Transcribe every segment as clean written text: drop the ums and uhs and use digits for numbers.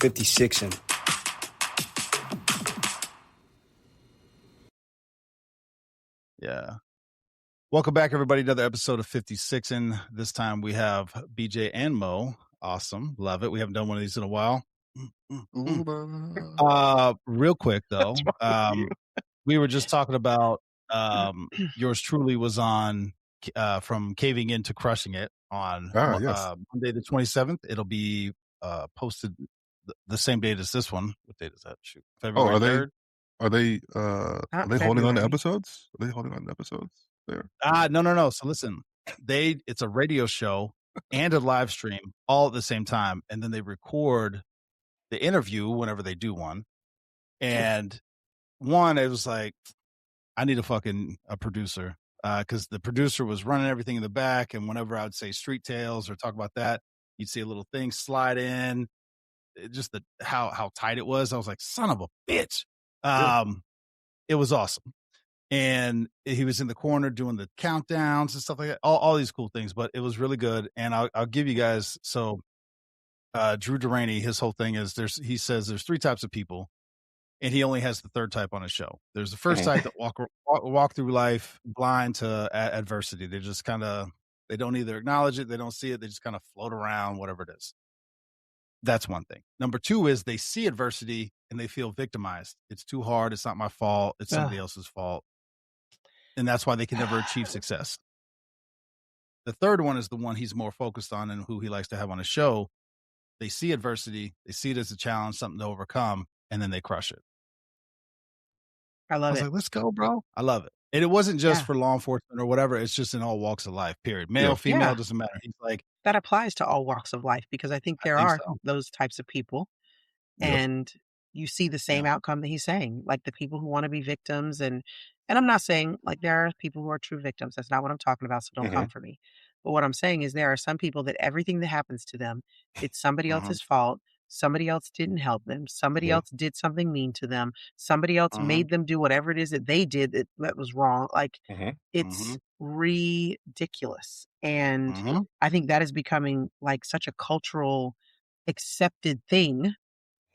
Fifty Sixi'N. Yeah. Welcome back, everybody. Another episode of 56'N. This time we have BJ and Mo. Awesome. Love it. We haven't done one of these in a while. Real quick, though. We were just talking about yours truly was on from caving in to crushing it on Monday the 27th. It'll be posted the same date as this one. What date is that? Shoot. February 3rd. Are they holding on to episodes? Are they holding on to episodes there? No. So listen, it's a radio show and a live stream all at the same time, and then they record the interview whenever they do one. And it was like, I need a producer because the producer was running everything in the back, and whenever I would say Street Tales or talk about that, you'd see a little thing slide in. Just how tight it was. I was like, son of a bitch. It was awesome. And he was in the corner doing the countdowns and stuff like that, all these cool things, but it was really good. And I'll give you guys, so Drew Duraney, his whole thing is he says there's three types of people, and he only has the third type on his show. There's the first type that walk through life blind to adversity. They just they don't either acknowledge it, they don't see it, they just kind of float around, whatever it is. That's one thing. Number two is they see adversity and they feel victimized. It's too hard. It's not my fault. It's somebody else's fault. And that's why they can never achieve success. The third one is the one he's more focused on and who he likes to have on his show. They see adversity. They see it as a challenge, something to overcome, and then they crush it. I was like, let's go, bro. I love it. And it wasn't just for law enforcement or whatever. It's just in all walks of life, period. Male, female, doesn't matter. He's like, that applies to all walks of life because I think there are those types of people. And you see the same outcome that he's saying, like the people who want to be victims. And I'm not saying like there are people who are true victims. That's not what I'm talking about. So don't come for me. But what I'm saying is there are some people that everything that happens to them, it's somebody else's fault. Somebody else didn't help them. Somebody else did something mean to them. Somebody else made them do whatever it is that they did that was wrong. Like it's ridiculous. And I think that is becoming like such a cultural accepted thing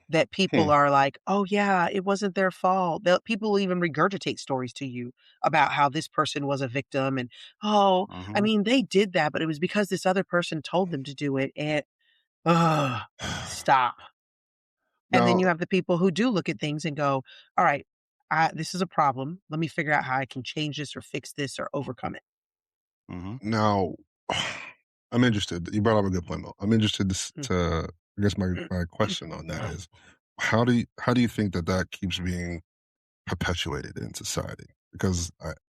that people are like, oh yeah, it wasn't their fault. People even regurgitate stories to you about how this person was a victim. And, I mean, they did that, but it was because this other person told them to do it. And stop. And then you have the people who do look at things and go, all right, this is a problem. Let me figure out how I can change this or fix this or overcome it. Now, I'm interested. You brought up a good point, Mo. I'm interested to I guess my question on that is, how do you think that keeps being perpetuated in society? Because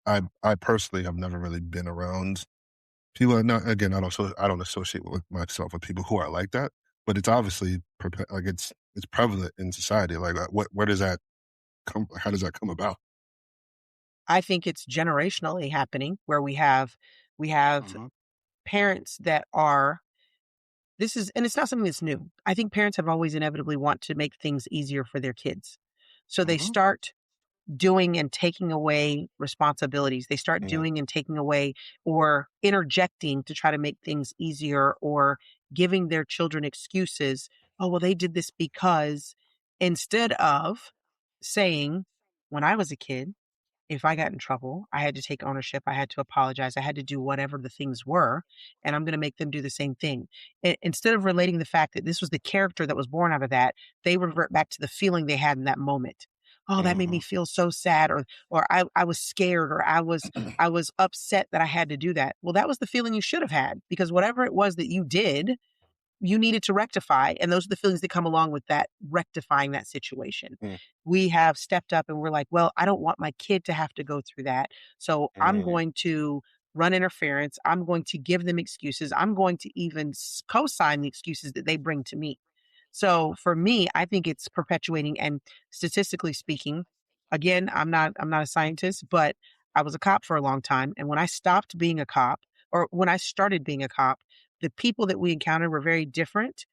I personally have never really been around people. I don't associate with myself with people who are like that. But it's obviously it's prevalent in society. Like, where does that come? How does that come about? I think it's generationally happening, where we have parents that are. And it's not something that's new. I think parents have always inevitably want to make things easier for their kids, so they start doing and taking away responsibilities. They start doing and taking away or interjecting to try to make things easier or giving their children excuses. Oh, well, they did this because, instead of saying, when I was a kid, if I got in trouble, I had to take ownership. I had to apologize. I had to do whatever the things were, and I'm going to make them do the same thing. Instead of relating the fact that this was the character that was born out of that, they revert back to the feeling they had in that moment. Oh, that made me feel so sad, or I was scared, or I was upset that I had to do that. Well, that was the feeling you should have had, because whatever it was that you did, you needed to rectify. And those are the feelings that come along with that, rectifying that situation. We have stepped up and we're like, well, I don't want my kid to have to go through that. So I'm going to run interference. I'm going to give them excuses. I'm going to even co-sign the excuses that they bring to me. So for me, I think it's perpetuating. And statistically speaking, again, I'm not a scientist, but I was a cop for a long time. And when I stopped being a cop, or when I started being a cop, the people that we encountered were very different.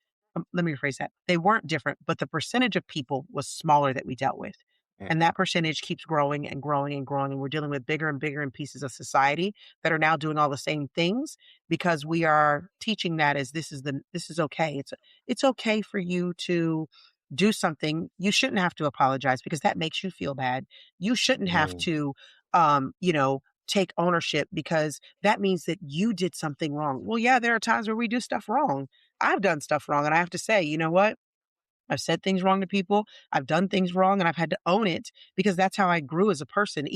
Let me rephrase that. They weren't different, but the percentage of people was smaller that we dealt with. And that percentage keeps growing and growing and growing. And we're dealing with bigger and bigger pieces of society that are now doing all the same things because we are teaching that as this is okay. It's okay for you to do something. You shouldn't have to apologize because that makes you feel bad. You shouldn't have to, take ownership because that means that you did something wrong. Well, yeah, there are times where we do stuff wrong. I've done stuff wrong and I have to say, you know what? I've said things wrong to people. I've done things wrong and I've had to own it because that's how I grew as a person.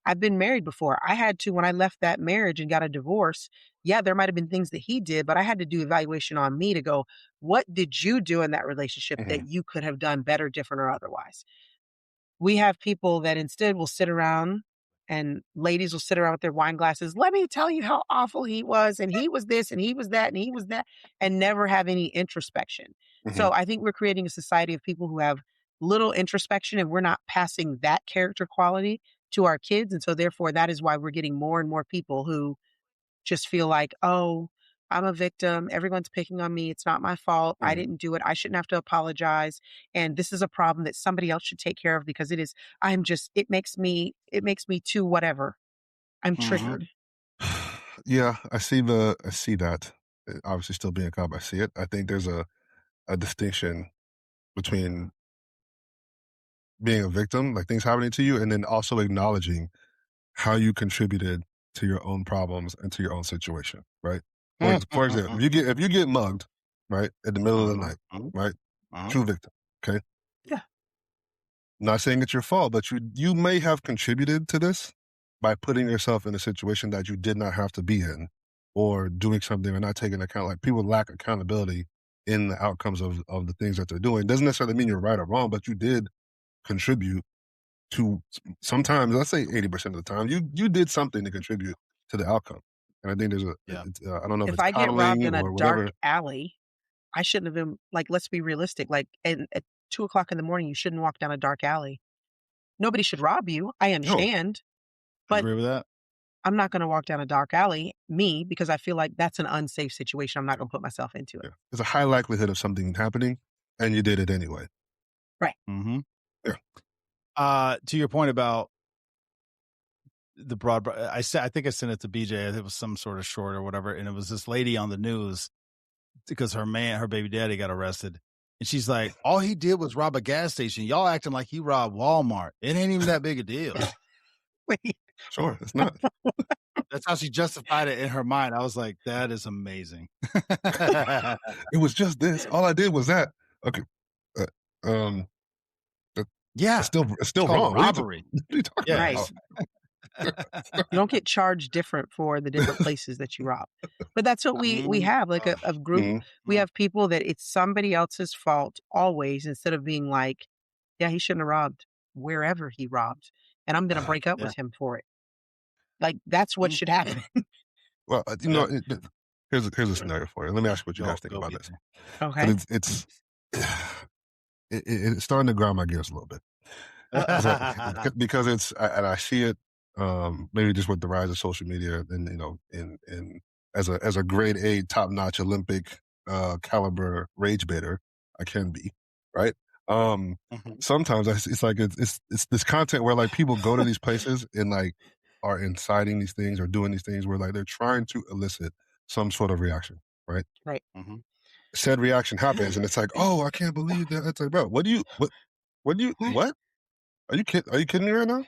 I've been married before. I had to, when I left that marriage and got a divorce, yeah, there might have been things that he did, but I had to do evaluation on me to go, what did you do in that relationship that you could have done better, different, or otherwise? We have people that instead will sit around and ladies will sit around with their wine glasses. Let me tell you how awful he was. And he was this and he was that and he was that and never have any introspection. So I think we're creating a society of people who have little introspection and we're not passing that character quality to our kids. And so therefore that is why we're getting more and more people who just feel like, oh, I'm a victim. Everyone's picking on me. It's not my fault. I didn't do it. I shouldn't have to apologize. And this is a problem that somebody else should take care of because it makes me too whatever. I'm triggered. Yeah, I see that. Obviously still being a cop, I see it. I think there's a distinction between being a victim, like things happening to you, and then also acknowledging how you contributed to your own problems and to your own situation, right? For example, if you get mugged, right, in the middle of the night, right, true victim, okay? Yeah. Not saying it's your fault, but you may have contributed to this by putting yourself in a situation that you did not have to be in, or doing something or not taking account. Like people lack accountability in the outcomes of the things that they're doing. Doesn't necessarily mean you're right or wrong, but you did contribute to, sometimes, let's say 80% of the time, you did something to contribute to the outcome. And I think there's I don't know if If it's I get robbed in a or whatever. dark alley, I shouldn't have been like, let's be realistic. Like at 2:00 in the morning, you shouldn't walk down a dark alley. Nobody should rob you. I understand. But agree with that? I'm not going to walk down a dark alley, because I feel like that's an unsafe situation. I'm not going to put myself into it. Yeah. There's a high likelihood of something happening, and you did it anyway. Right. Yeah. To your point about the broad, I think I sent it to BJ. It was some sort of short or whatever, and it was this lady on the news because her baby daddy got arrested, and she's like, "All he did was rob a gas station. Y'all acting like he robbed Walmart. It ain't even that big a deal." Wait. Sure, it's not. That's how she justified it in her mind. I was like, that is amazing. It was just this. All I did was that. Okay. Yeah. It's still wrong. Robbery. What are you talking about? You don't get charged different for the different places that you rob. But that's what we have, like a group. We have people that it's somebody else's fault always, instead of being like, yeah, he shouldn't have robbed wherever he robbed. And I'm going to break up with him for it. Like, that's what should happen. Well, here's a scenario for you. Let me ask you what you guys think about this. Okay. It's starting to grind my gears a little bit. Because and I see it, maybe just with the rise of social media and, in as a grade A, top-notch Olympic caliber rage baiter, I can be, right? Sometimes it's like it's this content where like people go to these places and like are inciting these things or doing these things where like they're trying to elicit some sort of reaction, right? Right. Said reaction happens and it's like, oh, I can't believe that. It's like, bro, what? Are you kidding me right now?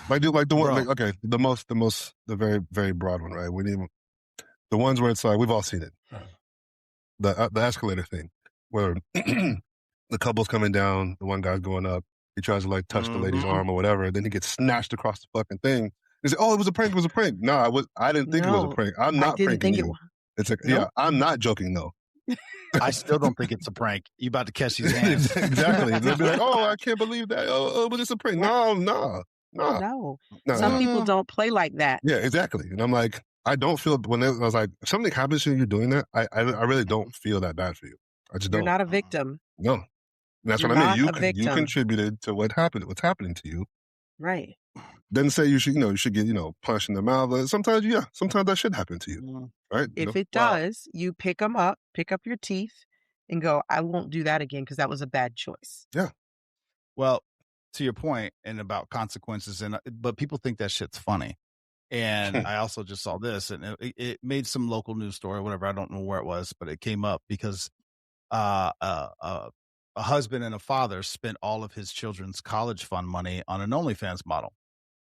Like the one, like, okay, the very, very broad one, right? The ones where it's like, we've all seen it. The escalator thing, where the couple's coming down, the one guy's going up, he tries to like touch the lady's arm or whatever, then he gets snatched across the fucking thing. He said, "Oh, it was a prank. It was a prank." No, I didn't think it was a prank. I'm not pranking you. It's like, yeah, I'm not joking though. I still don't think it's a prank. You about to catch these hands. Exactly. They'll be like, "Oh, I can't believe that. Oh, it was just a prank." No. Some people don't play like that. Yeah, exactly. And I'm like, I don't feel, I was like, if something happens to you, you're doing that, I really don't feel that bad for you. I just don't. You're not a victim. No. And that's what I mean. You contributed to what's happening to you. Right. Doesn't say you should get, punched in the mouth. Sometimes that should happen to you. Right? If it does, you pick them up, pick up your teeth and go, I won't do that again because that was a bad choice. Yeah. Well, to your point and about consequences, but people think that shit's funny. And I also just saw this, and it made some local news story, whatever. I don't know where it was, but it came up because a husband and a father spent all of his children's college fund money on an OnlyFans model,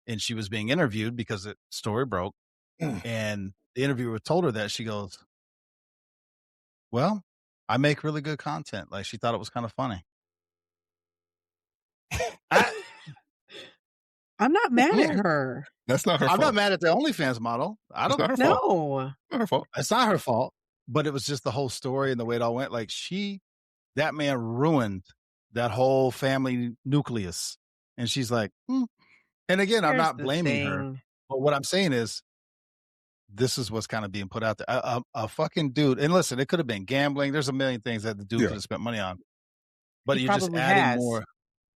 and she was being interviewed because the story broke, and the interviewer told her that. She goes, "Well, I make really good content." Like, she thought it was kind of funny. I'm not mad at her. That's not her fault. I'm not mad at the OnlyFans model. It's not her fault. No, Not her fault. It's not her fault, but it was just the whole story and the way it all went. Like, that man ruined that whole family nucleus. And she's like, And again, I'm Here's not the blaming her, thing. but what I'm saying is, this is what's kind of being put out there. A fucking dude, and listen, it could have been gambling. There's a million things that the dude could have spent money on, but He you're just probably adding has. more.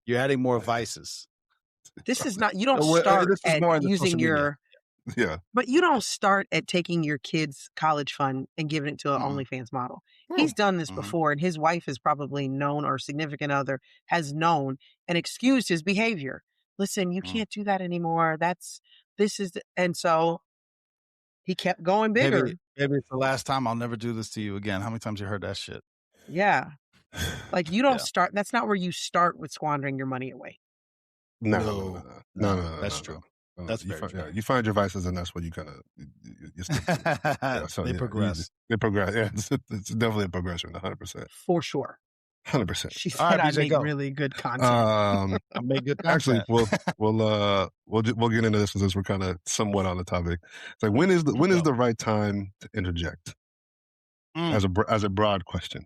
You're adding more vices. This is not. You don't This start is at more in the using social media. your. Yeah. But you don't start at taking your kid's college fund and giving it to an OnlyFans model. He's done this before, and his wife has probably known, or significant other has known, and excused his behavior. Listen, you can't do that anymore. And so he kept going bigger. Maybe it's the last time. I'll never do this to you again. How many times you heard that shit? Yeah. Like, you don't start. That's not where you start with squandering your money away. No. That's true. No, that's very true. Yeah, you find your vices, and that's what you kind of you stick to. Yeah, so they progress. They progress. Yeah, it's definitely a progression, 100%. For sure. 100%. She said, "I make really good content." I make good content. Actually, we'll get into this since we're kind of somewhat on the topic. It's like, when is the right time to interject? As a broad question.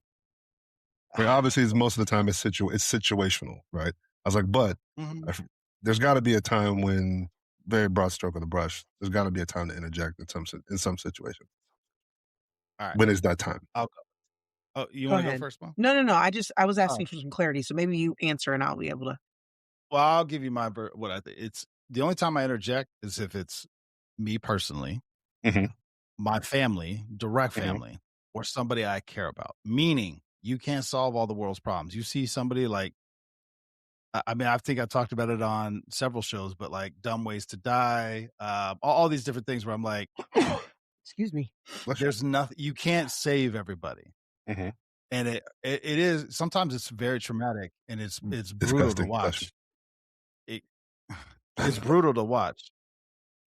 I mean, obviously, most of the time it's situational, right? I was like, but there's got to be a time when, very broad stroke of the brush, there's got to be a time to interject in some situation. All right. When is that time? I'll go. Oh, you want to go first, Mo? No. I was asking for some clarity, so maybe you answer and I'll be able to. Well, I'll give you what I think. It's the only time I interject is if it's me personally, my family, direct family, or somebody I care about. Meaning, you can't solve all the world's problems. You see somebody like, I mean, I think I talked about it on several shows, but like Dumb Ways to Die, all these different things where I'm like, excuse me, there's nothing, you can't save everybody. And it is, sometimes it's very traumatic, and it's brutal to watch. It's brutal to watch,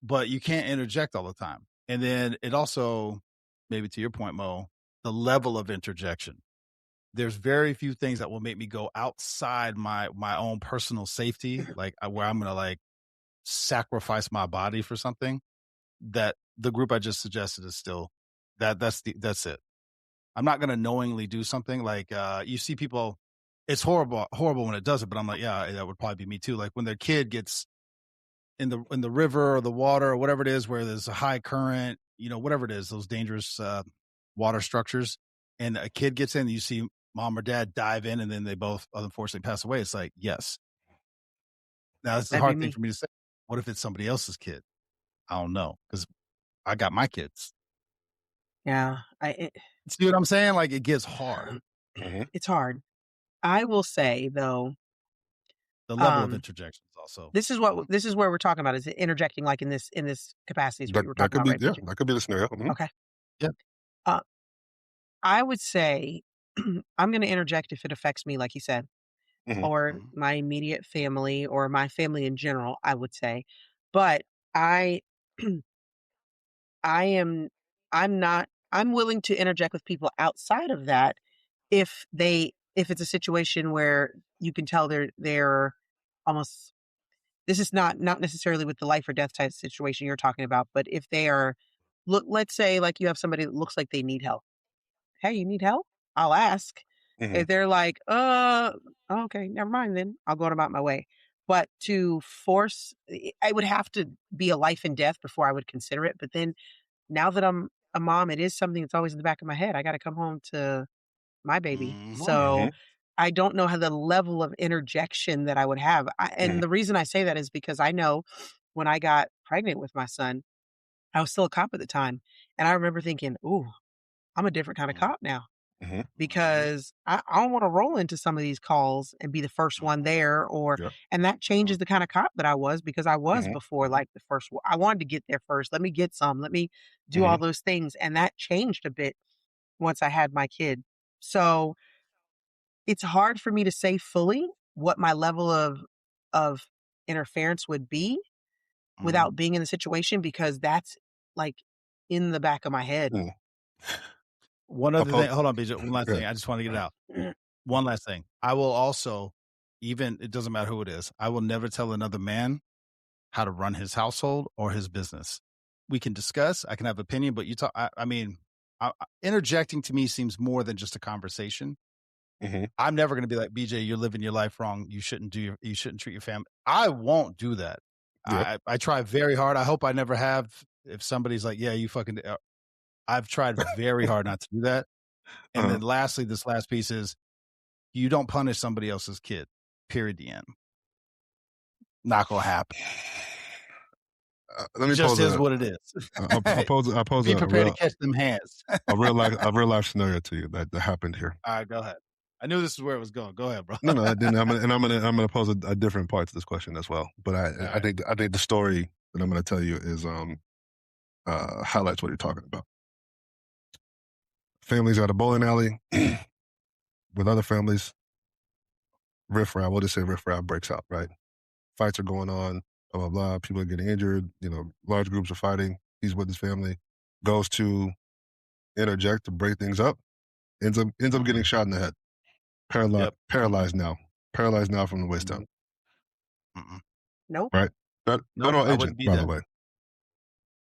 but you can't interject all the time. And then it also, maybe to your point, Mo, the level of interjection. There's very few things that will make me go outside my own personal safety, like where I'm going to like sacrifice my body for something. That the group I just suggested is still that's it. I'm not going to knowingly do something like, you see people, it's horrible when it does it, but I'm like, yeah, that would probably be me too. Like when their kid gets in the river or the water or whatever it is, where there's a high current, whatever it is, those dangerous water structures, and a kid gets in, you see mom or dad dive in, and then they both unfortunately pass away. It's like, yes. Now, it's a hard thing for me to say. What if it's somebody else's kid? I don't know, because I got my kids. Yeah. See what I'm saying? Like, it gets hard. It's hard. I will say, though, the level of interjections also. This is where we're talking about, is interjecting like in this capacity is what you were talking about, right? Yeah, that could be the scenario. Okay. Yeah. I would say I'm going to interject if it affects me, like you said, or my immediate family, or my family in general, I would say. But I'm willing to interject with people outside of that if it's a situation where you can tell they're almost, this is not necessarily with the life or death type situation you're talking about, but if they are, let's say like you have somebody that looks like they need help. Hey, you need help? I'll ask. If they're like, okay, never mind then. I'll go about my way. But to force, I would have to be a life and death before I would consider it. But then now that I'm a mom, it is something that's always in the back of my head. I got to come home to my baby. So I don't know how the level of interjection that I would have. And the reason I say that is because I know when I got pregnant with my son, I was still a cop at the time. And I remember thinking, ooh, I'm a different kind of cop now. because I don't want to roll into some of these calls and be the first one there, and that changes the kind of cop that I was, because I was before like the first one. I wanted to get there first. Let me get some. Let me do all those things. And that changed a bit once I had my kid. So it's hard for me to say fully what my level of interference would be without being in the situation, because that's like in the back of my head. One other thing, hold on, BJ. One last thing. I just want to get it out. One last thing. I will also, even, it doesn't matter who it is, I will never tell another man how to run his household or his business. We can discuss, I can have opinion, but you talk, I mean, interjecting to me seems more than just a conversation. I'm never going to be like, BJ, you're living your life wrong. You shouldn't treat your family. I won't do that. I try very hard. I hope I never have. If somebody's like, yeah, you fucking, I've tried very hard not to do that. And then lastly, this last piece is, you don't punish somebody else's kid. Period. The end. Not gonna happen. Let me just is what it is. I'll pose Be prepared to catch them hands. a real life scenario to you that happened here. All right, go ahead. I knew this is where it was going. Go ahead, bro. No, I didn't. I'm gonna pose a different part to this question as well. But I think the story that I'm gonna tell you is highlights what you're talking about. Families at a bowling alley with other families. Riffraff, we'll just say riffraff breaks out, right? Fights are going on, blah, blah, blah. People are getting injured. Large groups are fighting. He's with his family. Goes to interject to break things up. Ends up getting shot in the head. Paralyzed now. Paralyzed now from the waist down. Nope. Right? No agent, by the way.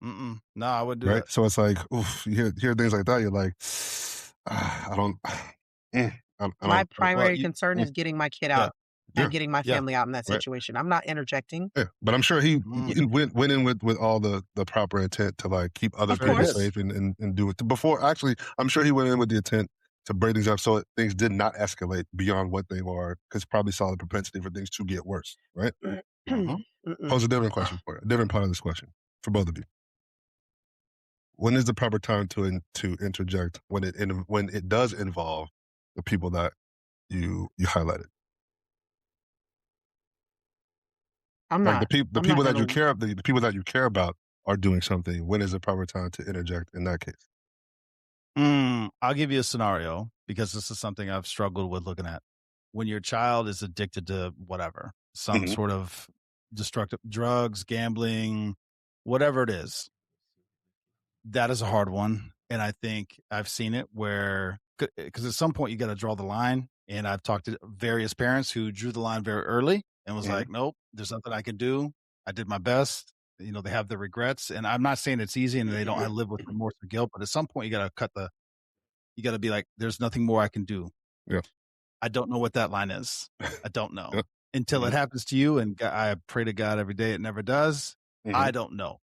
No, I wouldn't do that. So it's like, oof, you hear things like that, you're like, I don't. My primary concern is getting my kid out and getting my family out in that situation. I'm not interjecting. Yeah, but I'm sure he went in with all the proper intent to like keep other people safe and do it. Before, actually, I'm sure he went in with the intent to break things up so things did not escalate beyond what they were, because probably saw the propensity for things to get worse, right? Pose a different question for you, a different part of this question for both of you. When is the proper time to interject when it does involve the people that you highlighted? I'm not. The people that you care about are doing something. When is the proper time to interject in that case? I'll give you a scenario, because this is something I've struggled with looking at. When your child is addicted to whatever, some sort of destructive drugs, gambling, whatever it is, that is a hard one. And I think I've seen it where, because at some point you got to draw the line. And I've talked to various parents who drew the line very early and was like, nope, there's nothing I can do. I did my best. They have the regrets, and I'm not saying it's easy and they don't live with remorse or guilt, but at some point you got to be like, there's nothing more I can do. Yeah. I don't know what that line is. I don't know until it happens to you. And I pray to God every day it never does. I don't know.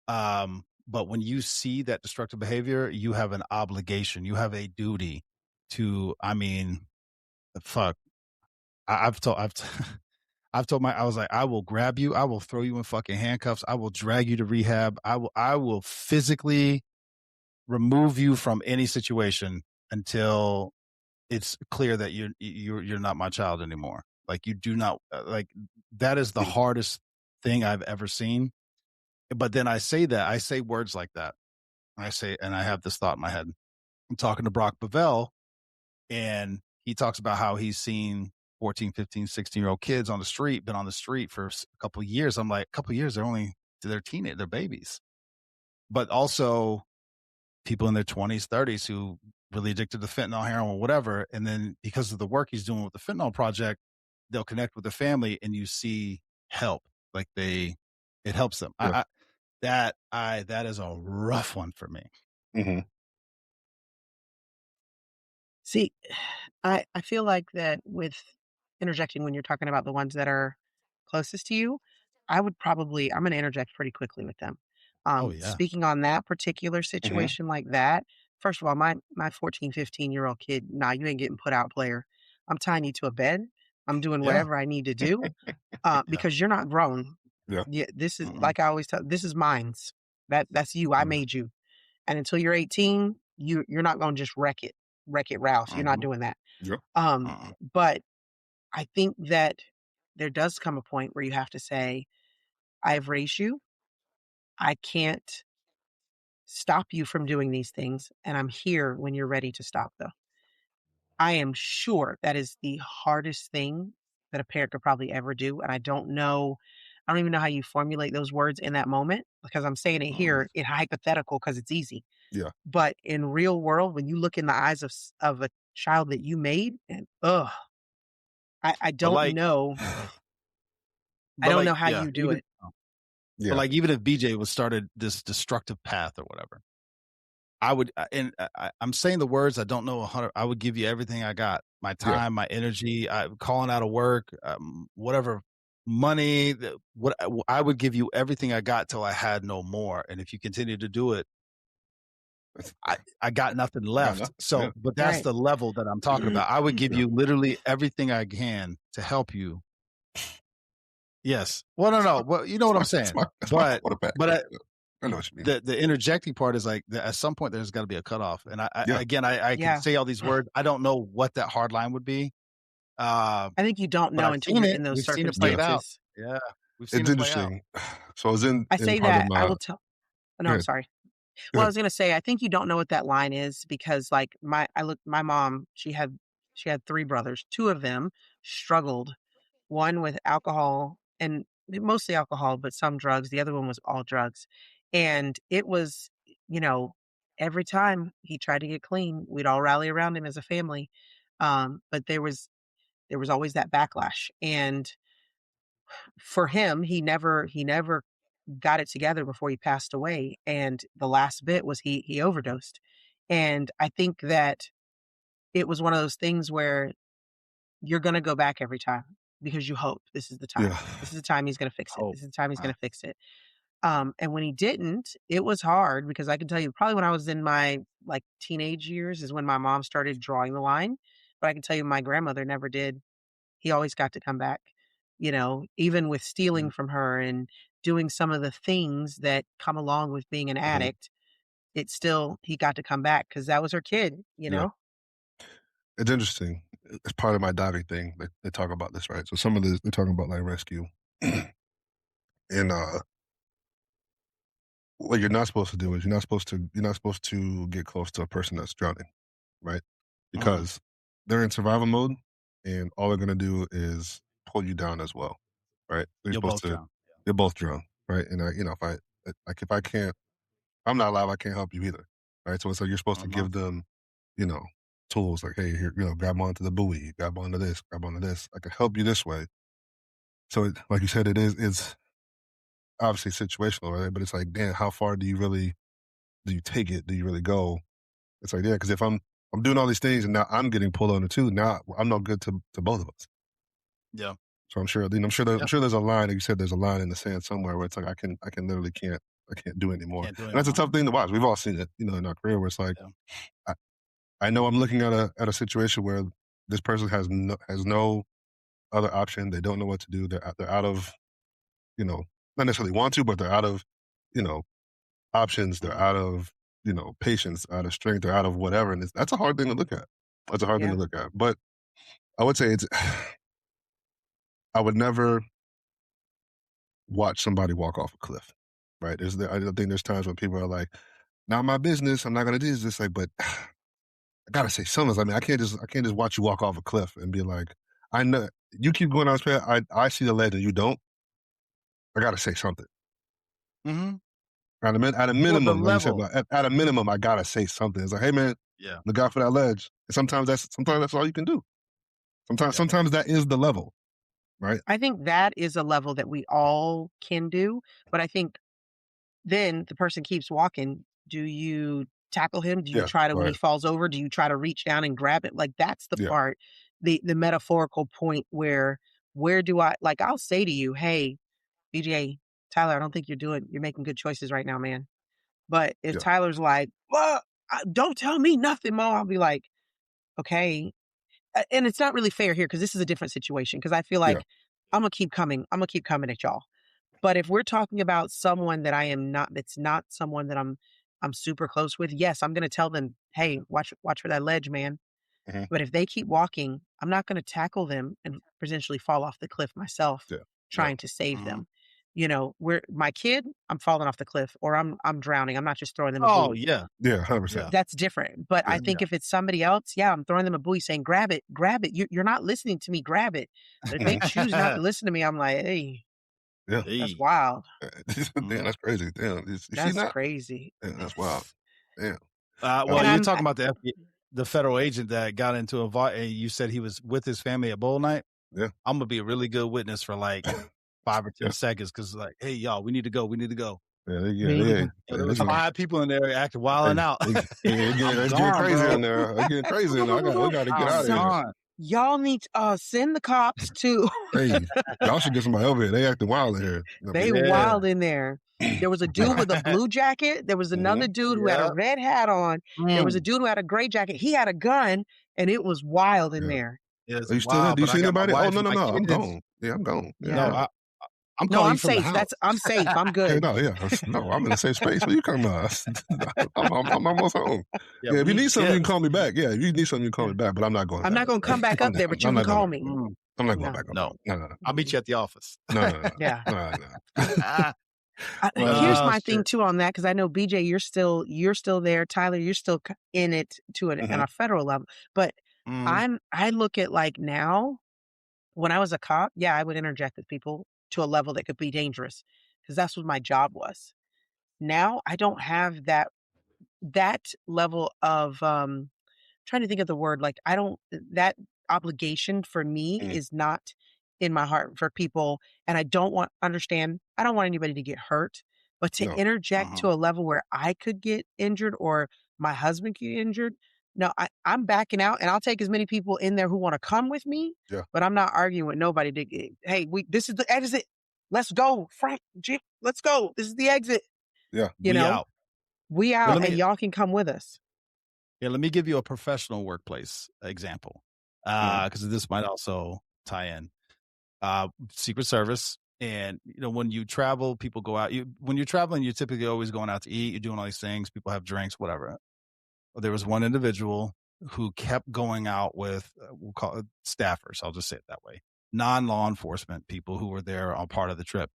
But when you see that destructive behavior, you have an obligation. You have a duty to, fuck. I've told I was like, I will grab you. I will throw you in fucking handcuffs. I will drag you to rehab. I will physically remove you from any situation until it's clear that you're not my child anymore. Like, you do not, like, that is the hardest thing I've ever seen. But then I say words like that. And I have this thought in my head. I'm talking to Brock Bevell, and he talks about how he's seen 14, 15, 16-year-old kids on the street, been on the street for a couple of years. I'm like, a couple of years, they're teenagers, they're babies. But also people in their 20s, 30s who really addicted to fentanyl, heroin, whatever. And then because of the work he's doing with the fentanyl project, they'll connect with the family and you see help. Like it helps them. Yeah. That is a rough one for me. See, I feel like that with interjecting, when you're talking about the ones that are closest to you, I'm going to interject pretty quickly with them. Speaking on that particular situation like that, first of all, my 14, 15-year-old kid, you ain't getting put out, player. I'm tying you to a bed. I'm doing whatever I need to do because you're not grown. Yeah, this is like I always tell. This is mine's. That's you. I made you, and until you're 18, you're not going to just wreck it. Wreck-It Ralph. You're not Mhm. doing that. Yep. But I think that there does come a point where you have to say, I've raised you. I can't stop you from doing these things, and I'm here when you're ready to stop, though. I am sure that is the hardest thing that a parent could probably ever do, and I don't even know how you formulate those words in that moment, because I'm saying it Mhm. here in hypothetical because it's easy. Yeah. But in real world, when you look in the eyes of a child that you made, and I But don't like, know. I but don't know like, how yeah, you do even it. but Yeah. like even if BJ was started this destructive path or whatever, I would, I'm saying the words I don't know 100. I would give you everything I got, my Yeah. time, my energy, calling out of work, whatever, money. What I would give you everything I got till I had no more. And if you continue to do it, I got nothing I got left. nothing. So, Yeah. but that's Right. the level that I'm talking about. I would give Yeah. you literally everything I can to help you. Yes. Well, no. Well, you know what I'm saying. That's my But quarterback. but I know what you mean. the interjecting part is like at some point there's got to be a cutoff. And Yeah. I can Yeah. say all these words. I don't know what that hard line would be. I think you don't But know I've until seen you're it. in those We've seen it played out. circumstances. Yeah, we've seen It's it play out. interesting. So I was in I say part of that I my. will tell. No, Go I'm ahead. sorry. Go Well, I ahead. was gonna say, I think you don't know what that line is because, like, my mom, she had 3 brothers. 2 of them struggled. One with alcohol and mostly alcohol, but some drugs. The other one was all drugs. And it was, you know, every time he tried to get clean, we'd all rally around him as a family. But there was always that backlash. And for him, he never got it together before he passed away. And the last bit was he overdosed. And I think that it was one of those things where you're gonna go back every time because you hope this is the time. Yeah. This is the time he's gonna fix it. Hope. This is the time he's Wow. gonna fix it. And when he didn't, it was hard because I can tell you probably when I was in my like teenage years is when my mom started drawing the line. But I can tell you my grandmother never did. He always got to come back, even with stealing Mhm. from her and doing some of the things that come along with being an Mhm. addict. He got to come back because that was her kid, you Yeah. know? It's interesting. It's part of my diving thing. They talk about this, right? So some of this they're talking about like rescue, and what you're not supposed to do is you're not supposed to get close to a person that's drowning, right? Because they're in survival mode, and all they're gonna do is pull you down as well, right? They're You'll supposed both to. drown. They're both drown, right? And if I can't, I'm not alive. I can't help you either, right? So it's like you're supposed to Uh-huh. give them, you know, tools like, hey, here, grab onto the buoy, grab onto this, grab onto this. I can help you this way. So, like you said, it's obviously situational, right? But it's like, damn, how far do you take it? Do you really go? It's like, yeah, because if I'm doing all these things and now I'm getting pulled on it too, now I'm no good to both of us. Yeah. So I'm sure, I'm sure there's a line, like you said, there's a line in the sand somewhere where it's like I can literally I can't do it anymore. Can't do it And that's a anymore. tough thing to watch. We've all seen it, in our career where it's like, Yeah. I know I'm looking at a situation where this person has no other option. They don't know what to do. They're out of, not necessarily want to, but they're out of, you know, options. They're Mhm. out of, patience, out of strength. They're out of whatever. And that's a hard thing to look at. That's a hard thing Yeah. to look at. But I would say I would never watch somebody walk off a cliff. Right? I don't think there's times when people are like, "Not my business. I'm not going to do this." It's like, but I gotta say something. I mean, I can't just watch you walk off a cliff and be like, I know you keep going on this path. I see the ledge and you don't. I gotta say something. Mm-hmm. At a Well, the minimum, like you said, level. at a minimum, I gotta say something. It's like, hey man, Yeah. look out for that ledge. And sometimes that's all you can do. Yeah. Sometimes that is the level, right? I think that is a level that we all can do, but I think then the person keeps walking. Do you tackle him? Do you Yeah, try to, when he right. falls over, do you try to reach down and grab it? Like that's the Yeah, part, the metaphorical point where do I, like, I'll say to you, hey, BJ, Tyler, I don't think you're making good choices right now, man. But if yeah, Tyler's like, well, don't tell me nothing, Mo, I'll be like, okay. And it's not really fair here because this is a different situation because I feel yeah, like I'm gonna keep coming. I'm gonna keep coming at y'all. But if we're talking about someone that I am not, that's not someone that I'm I'm super close with, yes, I'm going to tell them, hey, watch for that ledge, man. Mhm. But if they keep walking, I'm not going to tackle them and potentially fall off the cliff myself, Yeah. trying to save Mhm. them. You know, where my kid, I'm falling off the cliff or I'm drowning. I'm not just throwing them a Oh buoy. yeah, Yeah, 100%. yeah. That's different. But I Yeah. think if it's somebody else, yeah, I'm throwing them a buoy saying, grab it, grab it. You're not listening to me, grab it. But if they choose not to listen to me, I'm like, hey, Yeah. that's Hey. wild. Damn, that's crazy. Damn, you see That's that? crazy. Damn, that's wild. Damn. Well, And you're I'm talking about the federal agent that got into a vault. And you said he was with his family at bowl night. Yeah. I'm gonna be a really good witness for like 5 or 10 Yeah. seconds because, like, hey, y'all, we need to go. We need to go. Yeah, There was 5 people in there acting wilding out. It's getting gone, crazy bro. in there. It's getting crazy in there. We got to get out of here. Gone. y'all need to send the cops to Hey, y'all should get somebody over here. They acting wild in here. they wild in there. There was a dude with a blue jacket. There was another dude who had a Yep. red hat on. There was a dude who had a gray jacket. He had a gun, and it was wild in there. It's Are you still there? wild, Do you but see I got my anybody? Oh, wife no, and my I'm kids. gone. Yeah, I'm gone. Yeah. No, I'm No, calling I'm you from the safe. house. I'm safe. I'm Hey, good. no, yeah. No, I'm in a safe space. Where you come out? I'm almost home. Yeah, Yeah, if you we need something, you can good. call me back. Yeah, if you need something, you can call me back. But I'm not going I'm back. not going to come back up there, but you I'm can not going call back. me. I'm not going No. back up. No. No. I'll meet you at the office. No. Yeah. No. Here's my thing shit. too on that, because I know BJ, you're still there. Tyler, you're still in it on a federal level. But I look at like now, when I was a cop, yeah, I would interject with people to a level that could be dangerous because that's what my job was. Now I don't have that level of trying to think of the word, like I don't, that obligation for me is not in my heart for people. And I don't want anybody to get hurt, but to interject to a level where I could get injured or my husband could get injured. No, I'm backing out, and I'll take as many people in there who want to come with me, but I'm not arguing with nobody to get, hey, this is the exit. Let's go, Frank, Jim, let's go. This is the exit. Yeah. Out. We out, and y'all can come with us. Yeah, let me give you a professional workplace example, because this might also tie in. Secret Service, and when you travel, people go out. When you're traveling, you're typically always going out to eat. You're doing all these things. People have drinks, whatever. There was one individual who kept going out with, we'll call it staffers. I'll just say it that way. Non-law enforcement people who were there on part of the trip.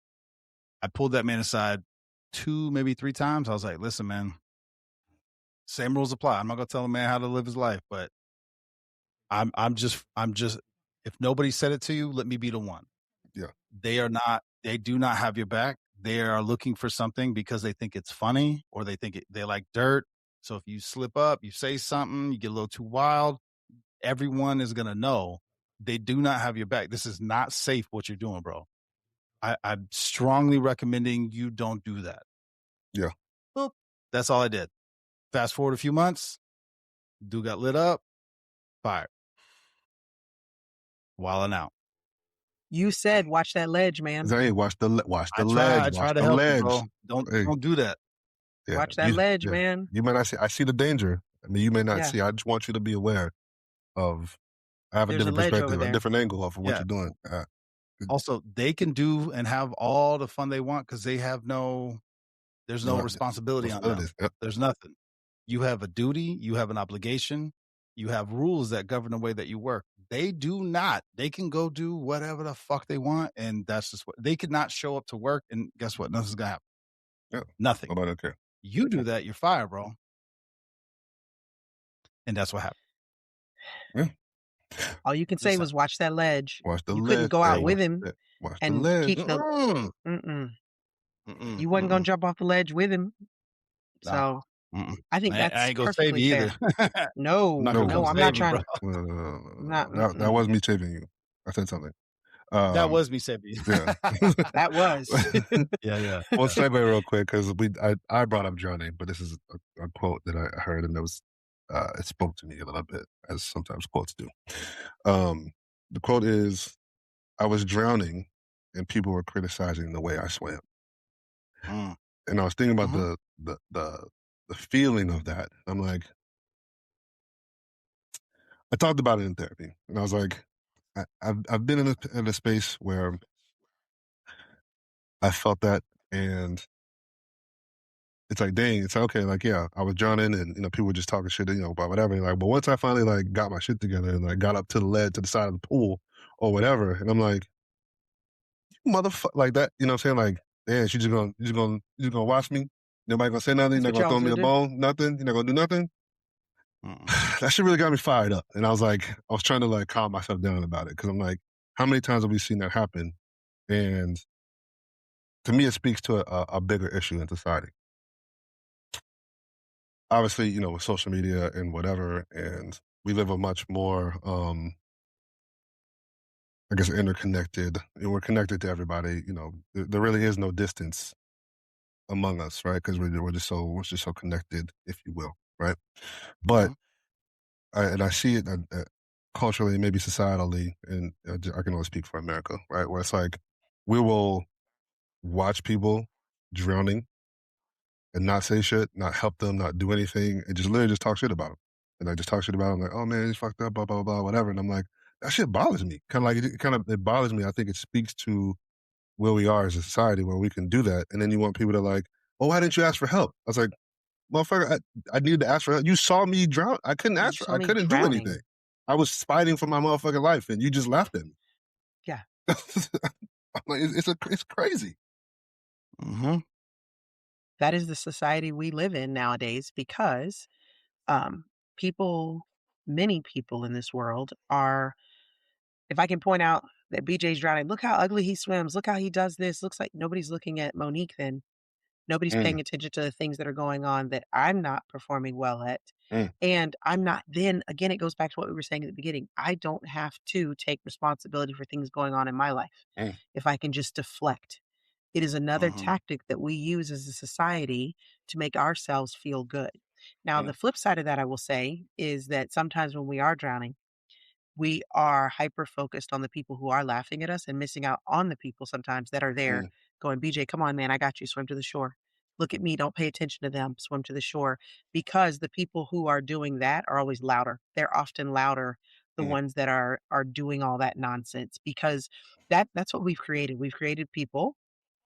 I pulled that man aside 2, maybe 3 times. I was like, listen, man, same rules apply. I'm not going to tell a man how to live his life, but I'm just, if nobody said it to you, let me be the one. Yeah. They do not have your back. They are looking for something because they think it's funny or they think they like dirt. So if you slip up, you say something, you get a little too wild, everyone is going to know they do not have your back. This is not safe what you're doing, bro. I'm strongly recommending you don't do that. Yeah. Boop. That's all I did. Fast forward a few months, dude got lit up, fired. Wilding out. You said, watch that ledge, man. Hey, watch the ledge. I try to help you, bro. Don't do that. Yeah. Watch that ledge, man. You may not see. I see the danger. I mean, you may not see. I just want you to be aware of. I have a different perspective, a different angle of what you're doing. Also, they can do and have all the fun they want because they have there's no responsibility on them. Yep. There's nothing. You have a duty. You have an obligation. You have rules that govern the way that you work. They do not. They can go do whatever the fuck they want, and that's just what they could not show up to work. And guess what? Nothing's gonna happen. Yeah. Nothing. Nobody care. You do that, you're fired, bro. And that's what happened. Yeah. All you can say was watch that ledge. Watch the ledge. You couldn't go out with him and keep the. You wasn't gonna jump off the ledge with him. So I think that's I ain't gonna save you either. No, I'm not trying to. That was me saving you. I said something. That was me saving you. Yeah. That was. Yeah. Well, segue real quick because I brought up drowning, but this is a quote that I heard and it spoke to me a little bit, as sometimes quotes do. The quote is, "I was drowning, and people were criticizing the way I swam." And I was thinking about the feeling of that. I'm like, I talked about it in therapy, and I was like, I've been in a space where I felt that, and it's like, dang, it's okay. Like, yeah, I was drowning and, people were just talking shit, about whatever. And like, but once I finally like got my shit together and like got up to the ledge to the side of the pool or whatever, and I'm like, motherfucker, like that, you know what I'm saying? Like, damn, you just gonna watch me? Nobody gonna say nothing? That's You're what not gonna y'all throw was me gonna a do. bone? Nothing? You're not gonna do nothing? That shit really got me fired up. And I was trying to like calm myself down about it. Cause I'm like, how many times have we seen that happen? And to me, it speaks to a bigger issue in society. Obviously, with social media and whatever, and we live a much more, I guess, interconnected. We're connected to everybody. There really is no distance among us, right? Because we're just so connected, if you will, right? But I see it culturally, maybe societally, and I can only speak for America, right? Where it's like we will watch people drowning and not say shit, not help them, not do anything, and just literally just talk shit about them. And I just talk shit about them, like, oh man, he's fucked up, blah blah blah, whatever. And I'm like, that shit bothers me. It bothers me. I think it speaks to where we are as a society where we can do that. And then you want people to like, oh, why didn't you ask for help? I was like, motherfucker, I needed to ask for help. You saw me drown. I couldn't You ask for. saw I me couldn't do anything. drowning. I was fighting for my motherfucking life, and you just laughed at me. Yeah. I'm like, it's crazy. Mm-hmm. That is the society we live in nowadays because many people in this world are, if I can point out that BJ's drowning, look how ugly he swims, look how he does this, looks like nobody's looking at Monique then. Nobody's Mm, paying attention to the things that are going on that I'm not performing well at. mm, And I'm not, then again, it goes back to what we were saying at the beginning. I don't have to take responsibility for things going on in my life mm, if I can just deflect. It is another Mm-hmm. tactic that we use as a society to make ourselves feel good. Now, mm, the flip side of that, I will say, is that sometimes when we are drowning, we are hyper focused on the people who are laughing at us and missing out on the people sometimes that are there mm, going, BJ, come on, man, I got you. Swim to the shore. Look at me. Don't pay attention to them. Swim to the shore. Because the people who are doing that are always louder. They're often louder, the mm, ones that are doing all that nonsense, because that's what we've created. We've created people,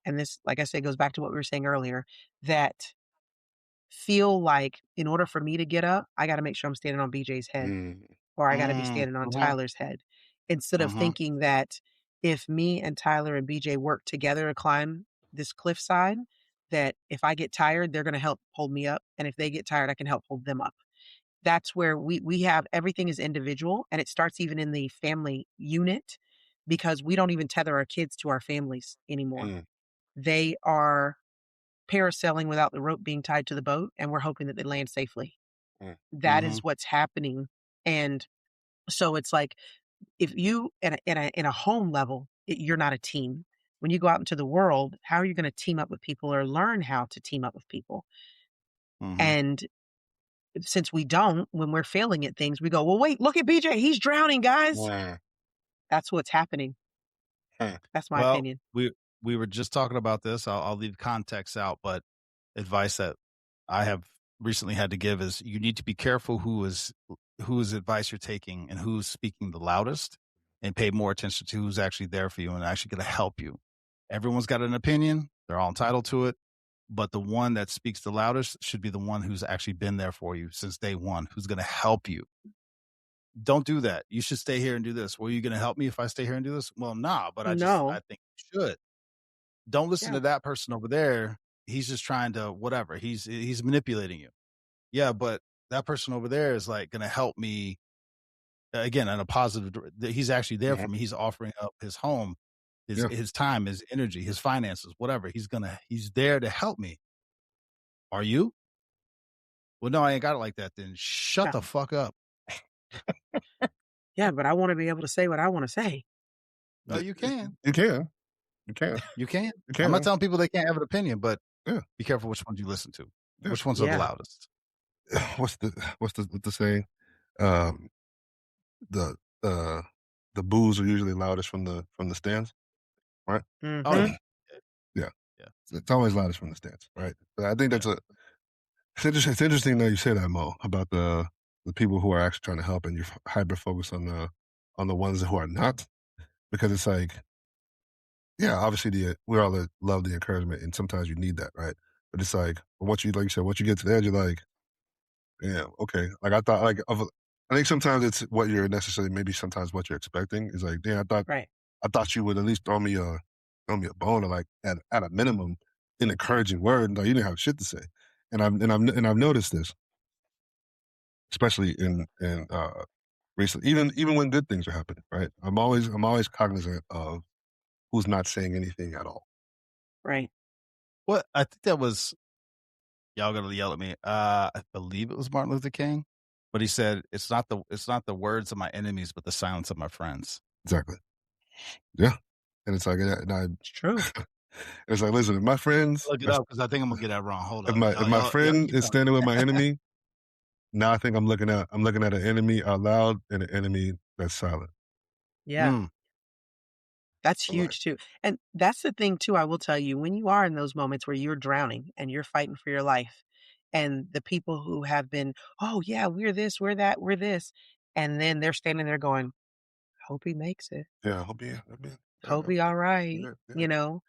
and this, like I said, goes back to what we were saying earlier, that feel like in order for me to get up, I got to make sure I'm standing on BJ's head mm, or I gotta be standing on Mm-hmm. Tyler's head. Instead of Mm-hmm. thinking that if me and Tyler and BJ work together to climb this cliffside, that if I get tired, they're gonna help hold me up. And if they get tired, I can help hold them up. That's where we have everything is individual, and it starts even in the family unit because we don't even tether our kids to our families anymore. mm, They are parasailing without the rope being tied to the boat, and we're hoping that they land safely. mm, That Mm-hmm. is what's happening. And so it's like if you in a home level, you're not a team. When you go out into the world, how are you going to team up with people or learn how to team up with people? Mm-hmm. And since we don't, when we're failing at things, we go, well, wait, look at BJ. He's drowning, guys. mm, That's what's happening. mm, That's my Well, opinion. we were just talking about this. I'll leave context out, but advice that I have recently had to give is you need to be careful whose advice you're taking and who's speaking the loudest, and pay more attention to who's actually there for you and actually going to help you. Everyone's got an opinion; they're all entitled to it. But the one that speaks the loudest should be the one who's actually been there for you since day one, who's going to help you. Don't do that. You should stay here and do this. Well, are you going to help me if I stay here and do this? Well, nah, but I No. think you should. Don't listen Yeah. to that person over there. He's just trying to whatever. He's manipulating you. Yeah, but that person over there is like going to help me again in a positive. He's actually there for mm. me. He's offering up his home, Yeah. his time, his energy, his finances, whatever. He's there to help me. Are you? Well, no, I ain't got it like that. Then shut Yeah. the fuck up. Yeah, but I want to be able to say what I want to say. No, you can. You can. You can. You can. You I'm not can. telling people they can't have an opinion, but Yeah. be careful which ones you listen to. Yeah. Which ones are the Yeah. loudest? What's the saying? Um, the the boos are usually loudest from the stands, right? Oh Mhm. yeah. Yeah. Yeah. It's always loudest from the stands, right? But I think that's it's interesting that you say that, Mo, about the people who are actually trying to help and you're hyper focused on the ones who are not, because it's like, yeah, obviously we all love the encouragement and sometimes you need that, right? But it's like once you like you said, once you get to the edge, you're like, yeah, okay. Like I thought, I think sometimes it's what you're necessarily, maybe sometimes what you're expecting is like, damn, Right. I thought you would at least throw me a bone or like at a minimum an encouraging word. Like you didn't have shit to say, and I've noticed this, especially in recently, even when good things are happening. Right, I'm always cognizant of who's not saying anything at all. Right. What I think that was y'all gonna yell at me. I believe it was Martin Luther King, but he said it's not the words of my enemies, but the silence of my friends. Exactly. Yeah, and it's like, and It's true. it's like, listen, if my friends, Look it up because I think I'm gonna get that wrong. Hold if up, my friend keep is going. standing with my enemy, now I think I'm looking at an enemy out loud and an enemy that's silent. Yeah. Mm, That's I'm like, huge too. And that's the thing too, I will tell you, when you are in those moments where you're drowning and you're fighting for your life, and the people who have been, "Oh, yeah, we're this, we're that, we're this," and then they're standing there going, "Hope he makes it. yeah, I'll be, Hope he all right." yeah, yeah, You know?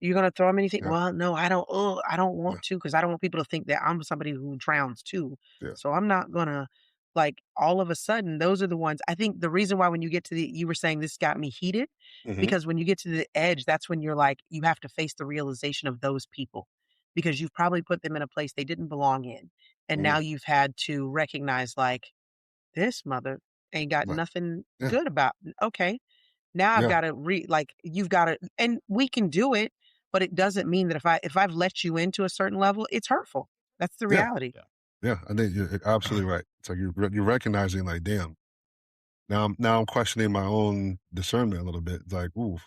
You're gonna throw him anything? yeah, "Well, no, I don't yeah, want to, because I don't want people to think that I'm somebody who drowns too. yeah. So I'm not gonna," like, all of a sudden, those are the ones I think the reason why when you get to you were saying this got me heated, Hmm. because when you get to the edge, that's when you're like, you have to face the realization of those people, because you've probably put them in a place they didn't belong in, and Hmm. now you've had to recognize, like, "This mother ain't got Like, nothing yeah, good about." Okay. Now I've yeah, gotta like, you've gotta, and we can do it, but it doesn't mean that if I've let you into a certain level, it's hurtful. That's the yeah, reality. yeah. yeah. I think you're absolutely right. It's like you're recognizing, like, damn. Now I'm questioning my own discernment a little bit. It's like, ooh,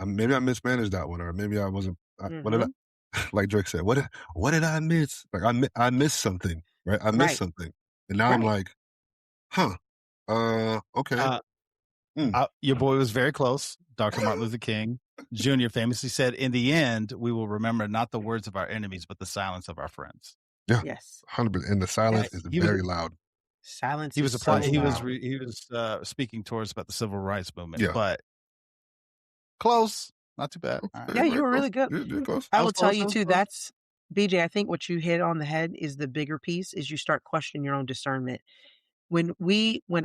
maybe I mismanaged that one, or maybe I wasn't. What did I? Mhm. Like Drake said, what did I miss? Like I missed something, right? I missed Right, something, and now I'm right. like, huh? Okay. Uh, Mm, your boy was very close. Dr. Martin Luther King Jr. famously said, "In the end, we will remember not the words of our enemies, but the silence of our friends." yeah, Yes, 100%. And the silence yes. is He was very loud. Silence he is was so apply, loud. he was speaking towards about the civil rights movement, Yeah. but close, not too bad. Oh, All right. very, Yeah, you very were close. really good. You're close. I I was will tell close. you I was too, close. that's BJ, I think what you hit on the head is the bigger piece, is you start questioning your own discernment. When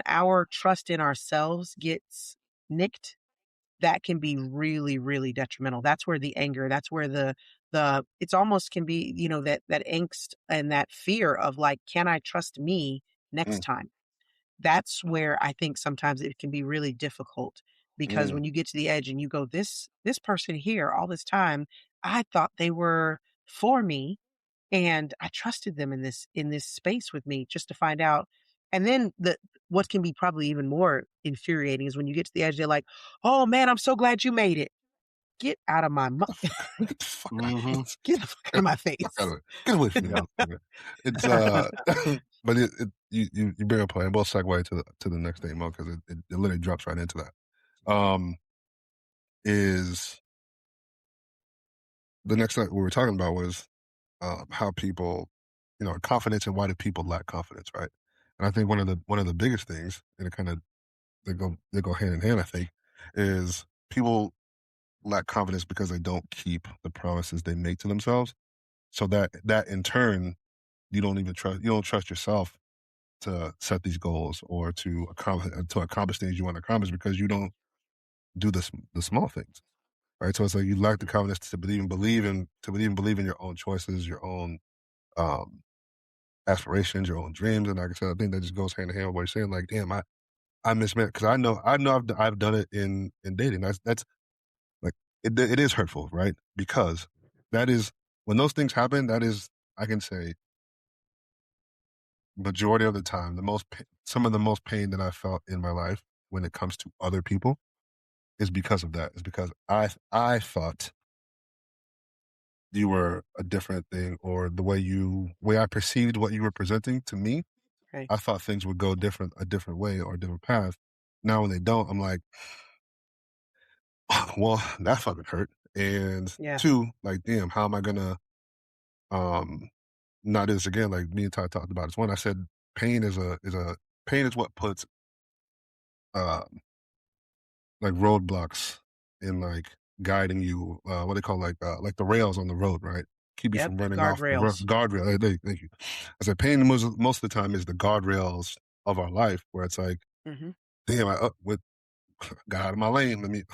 our trust in ourselves gets nicked, that can be really, really detrimental. That's where the anger, that's where the it's almost can be, that angst and that fear of, like, can I trust me next Mm, time? That's where I think sometimes it can be really difficult, because mm, when you get to the edge and you go, this person here all this time, I thought they were for me, and I trusted them in this space with me, just to find out. And then what can be probably even more infuriating is when you get to the edge, they're like, "Oh man, I'm so glad you made it. Get out of my get the fuck out of Mhm. get the fuck out of my fuck out face." of it. Get away from me. Yeah. motherfucker. It's but you bring up a point, and we'll segue to the next thing, Mo, because it literally drops right into that. Is the next thing we were talking about was how people, confidence, and why do people lack confidence, right? And I think one of the biggest things, and it kind of they go hand in hand, I think, is people lack confidence because they don't keep the promises they make to themselves. So that in turn, you don't trust yourself to set these goals or to accomplish things you want to accomplish because you don't do the small things, right? So it's like you lack the confidence to even believe in your own choices, your own um, aspirations, your own dreams, and like I said, I think that just goes hand in hand with what you're saying. Like, damn, I mismeant because I know I've done it in dating. That's like it is hurtful, right? Because that is when those things happen. That is, I can say, majority of the time, some of the most pain that I felt in my life when it comes to other people is because of that. Is because I thought you were a different thing, or the way I perceived what you were presenting to me. Right. I thought things would go a different way or a different path. Now when they don't, I'm like, well, that fucking hurt. And Yeah. two, like, damn, how am I gonna um not do this again? Like me and Ty talked about this one. I said pain is what puts uh like roadblocks in like guiding you, what they call like the rails on the road, right? keep you Yep, from running off the guardrails. guardrail. Thank you. I said pain most of the time is the guardrails of our life, where it's like, Mhm. damn, I got out of my lane. Let me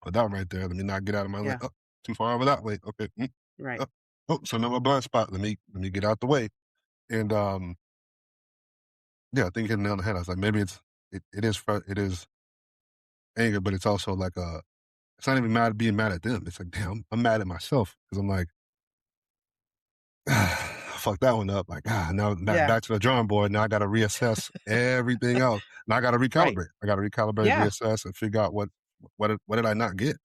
put that right there. Let me not get out of my lane. Yeah. Oh, too far over that way. Okay. Right. So now my blind spot. Let me get out the way. And yeah, I think you hit the nail on the head. I was like, maybe it is anger, but it's also like it's not even being mad at them. It's like, damn, I'm mad at myself because I'm like, fuck that one up. Like, now Yeah. back to the drawing board. Now I got to reassess everything else. Now I got to recalibrate. Right. I got to recalibrate, Yeah. reassess, and figure out what did I not get?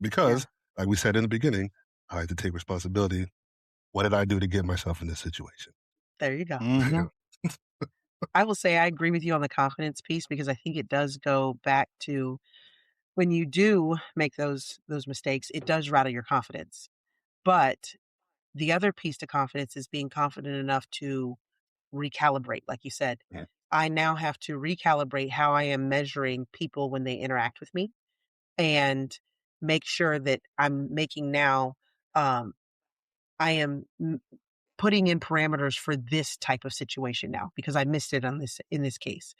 Because, like we said in the beginning, I like to take responsibility. What did I do to get myself in this situation? There you go. Mhm. I will say I agree with you on the confidence piece because I think it does go back to when you do make those mistakes, it does rattle your confidence. But the other piece to confidence is being confident enough to recalibrate, like you said. Yeah. I now have to recalibrate how I am measuring people when they interact with me and make sure that I'm making now I am putting in parameters for this type of situation now because I missed it on this in this case.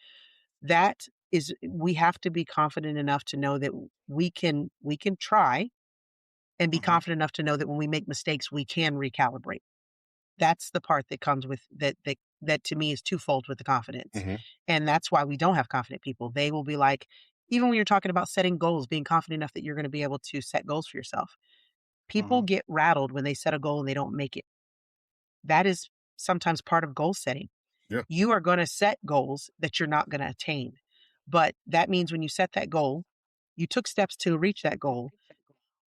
That is we have to be confident enough to know that we can try and be Mhm. confident enough to know that when we make mistakes we can recalibrate. That's the part that comes with that to me is twofold with the confidence. Mhm. And that's why we don't have confident people. They will be like, even when you're talking about setting goals, being confident enough that you're going to be able to set goals for yourself. People Mhm. get rattled when they set a goal and they don't make it. That is sometimes part of goal setting. Yeah. You are going to set goals that you're not going to attain. But that means when you set that goal, you took steps to reach that goal,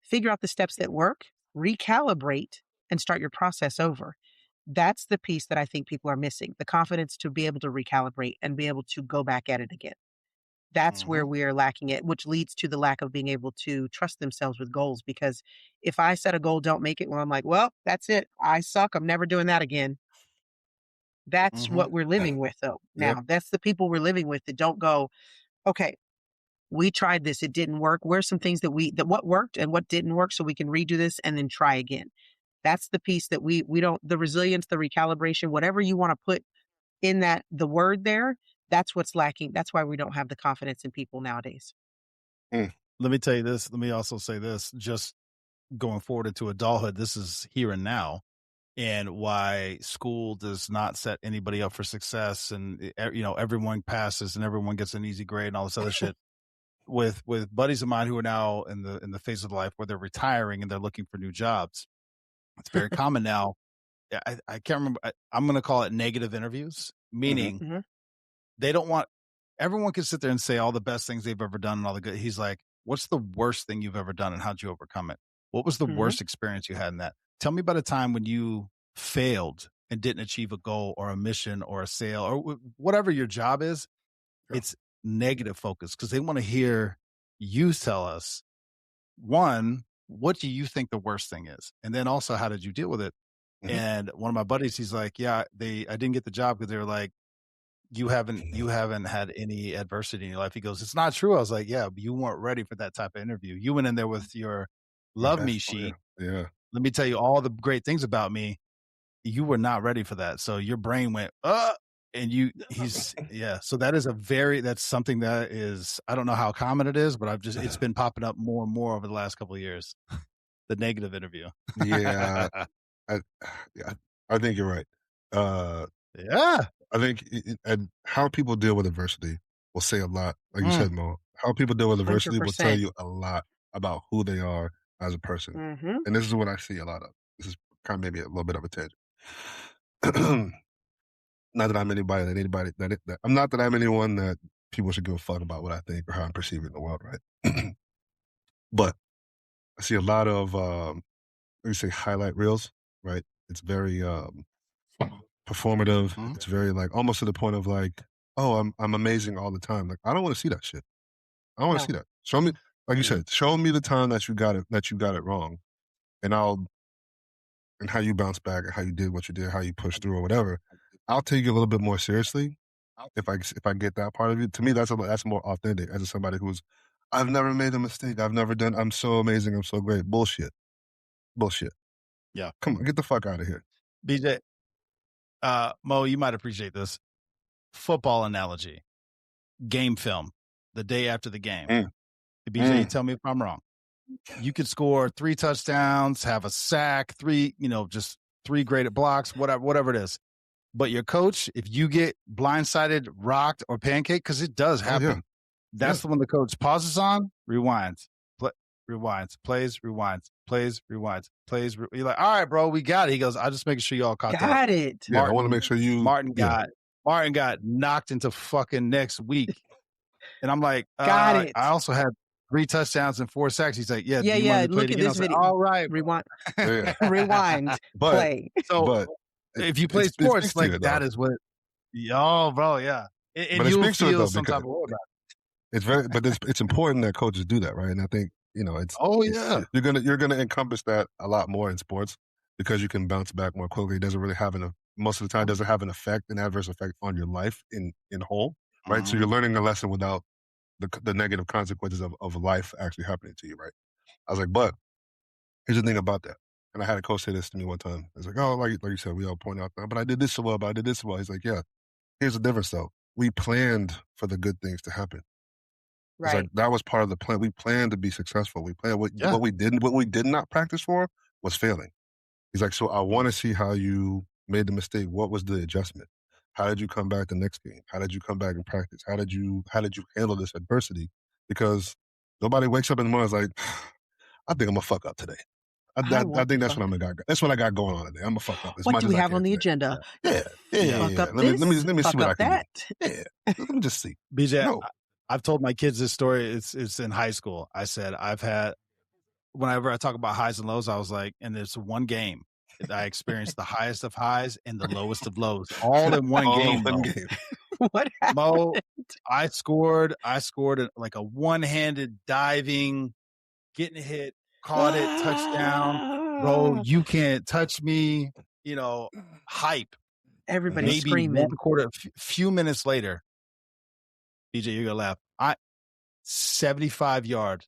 figure out the steps that work, recalibrate, and start your process over. That's the piece that I think people are missing, the confidence to be able to recalibrate and be able to go back at it again. That's where Mhm. we are lacking it, which leads to the lack of being able to trust themselves with goals. Because if I set a goal, don't make it, well, I'm like, well, that's it. I suck. I'm never doing that again. That's Mhm. what we're living with, though. Yep. Now, that's the people we're living with that don't go, okay, we tried this, it didn't work. Where's some things that what worked and what didn't work so we can redo this and then try again. That's the piece that we don't, the resilience, the recalibration, whatever you want to put in that, the word there, that's what's lacking. That's why we don't have the confidence in people nowadays. Let me tell you this. Let me also say this. Just going forward into adulthood, this is here and now, and why school does not set anybody up for success, and everyone passes and everyone gets an easy grade and all this other shit. With buddies of mine who are now in the phase of life where they're retiring and they're looking for new jobs, it's very common now. I can't remember. I'm going to call it negative interviews, meaning Mhm. they don't want everyone can sit there and say all the best things they've ever done and all the good. He's like, what's the worst thing you've ever done and how'd you overcome it? What was the Mhm. worst experience you had in that? Tell me about a time when you failed and didn't achieve a goal or a mission or a sale or whatever your job is. Yeah. It's negative focus because they want to hear you tell us, one, what do you think the worst thing is? And then also, how did you deal with it? Mhm. And one of my buddies, he's like, yeah, I didn't get the job because they were like, you haven't had any adversity in your life. He goes, it's not true. I was like, yeah, but you weren't ready for that type of interview. You went in there with your love me sheet. Yeah. Let me tell you all the great things about me. You were not ready for that. So your brain went, and so that's something that is, I don't know how common it is, but it's been popping up more and more over the last couple of years. The negative interview. Yeah. I think you're right. Yeah. I think and how people deal with adversity will say a lot. Like you said, Mo, how people deal with adversity will tell 100%. you a lot about who they are as a person. Mhm. And this is what I see a lot of. This is kind of maybe a little bit of a tangent. Not that I'm I'm not that I'm anyone that people should give a fuck about what I think or how I'm perceiving the world, right? But I see a lot of let me say highlight reels, right? It's very performative. Mhm. It's very like almost to the point of like, oh, I'm amazing all the time. Like I don't want to see that shit. I don't want to No. see that. Show me, like you Mm. said, show me the time that you got it wrong, and how you bounce back, and how you did what you did, how you pushed through or whatever. I'll take you a little bit more seriously if I get that part of you. To me, that's more authentic as somebody who's I've never made a mistake. I'm so amazing. I'm so great. Bullshit. Yeah. Come on, get the fuck out of here. BJ, Mo, you might appreciate this. Football analogy. Game film. The day after the game. BJ, tell me if I'm wrong. You could score 3 touchdowns, have a sack, 3, just 3 graded blocks, whatever it is. But your coach, if you get blindsided, rocked, or pancake, because it does happen, that's the one the coach pauses on, rewinds, rewinds, plays, rewinds, plays, rewinds, plays. You're like, all right, bro, we got it. He goes, I'll just make sure you all caught that. Got it. Yeah, I want to make sure you. Martin got knocked into fucking next week. And I'm like, got it. I also had 3 touchdowns and 4 sacks. He's like, yeah. Look at this video. Like, all right, rewind, rewind, play. So, if you play sports, like that is what. Yo, bro, yeah. And you'll feel some type of way about it. But it's important that coaches do that, right? And I think it's. You're gonna encompass that a lot more in sports because you can bounce back more quickly. It doesn't really have most of the time doesn't have an adverse effect on your life in whole, right? Mm-hmm. So you're learning a lesson without the negative consequences of life actually happening to you, right? I was like, but here's the thing about that. And I had a coach say this to me one time. It's like, oh, like you said, we all point out that, but I did this so well, but I did this so well. He's like, yeah, here's the difference though. We planned for the good things to happen. Right. It's like that was part of the plan. We planned to be successful. We planned what we did not practice for was failing. He's like, so I want to see how you made the mistake. What was the adjustment? How did you come back the next game? How did you come back in practice? How did you handle this adversity? Because nobody wakes up in the morning and is like, I think I'm gonna fuck up today. I think that's what I'm gonna got. That's what I got going on today. I'm gonna fuck up. What do we have on the agenda? Yeah. Fuck up Let me see fuck what up I can that. do. Yeah. Let me just see. BJ, I've told my kids this story. It's in high school. I said whenever I talk about highs and lows, I was like, and there's one game that I experienced the highest of highs and the lowest of lows, all in one game. What happened? Mo, I scored like a one-handed diving, getting hit, caught it, touchdown. Bro, you can't touch me. Hype. Everybody's maybe screaming. Few minutes later, BJ, you're gonna laugh. 75 yards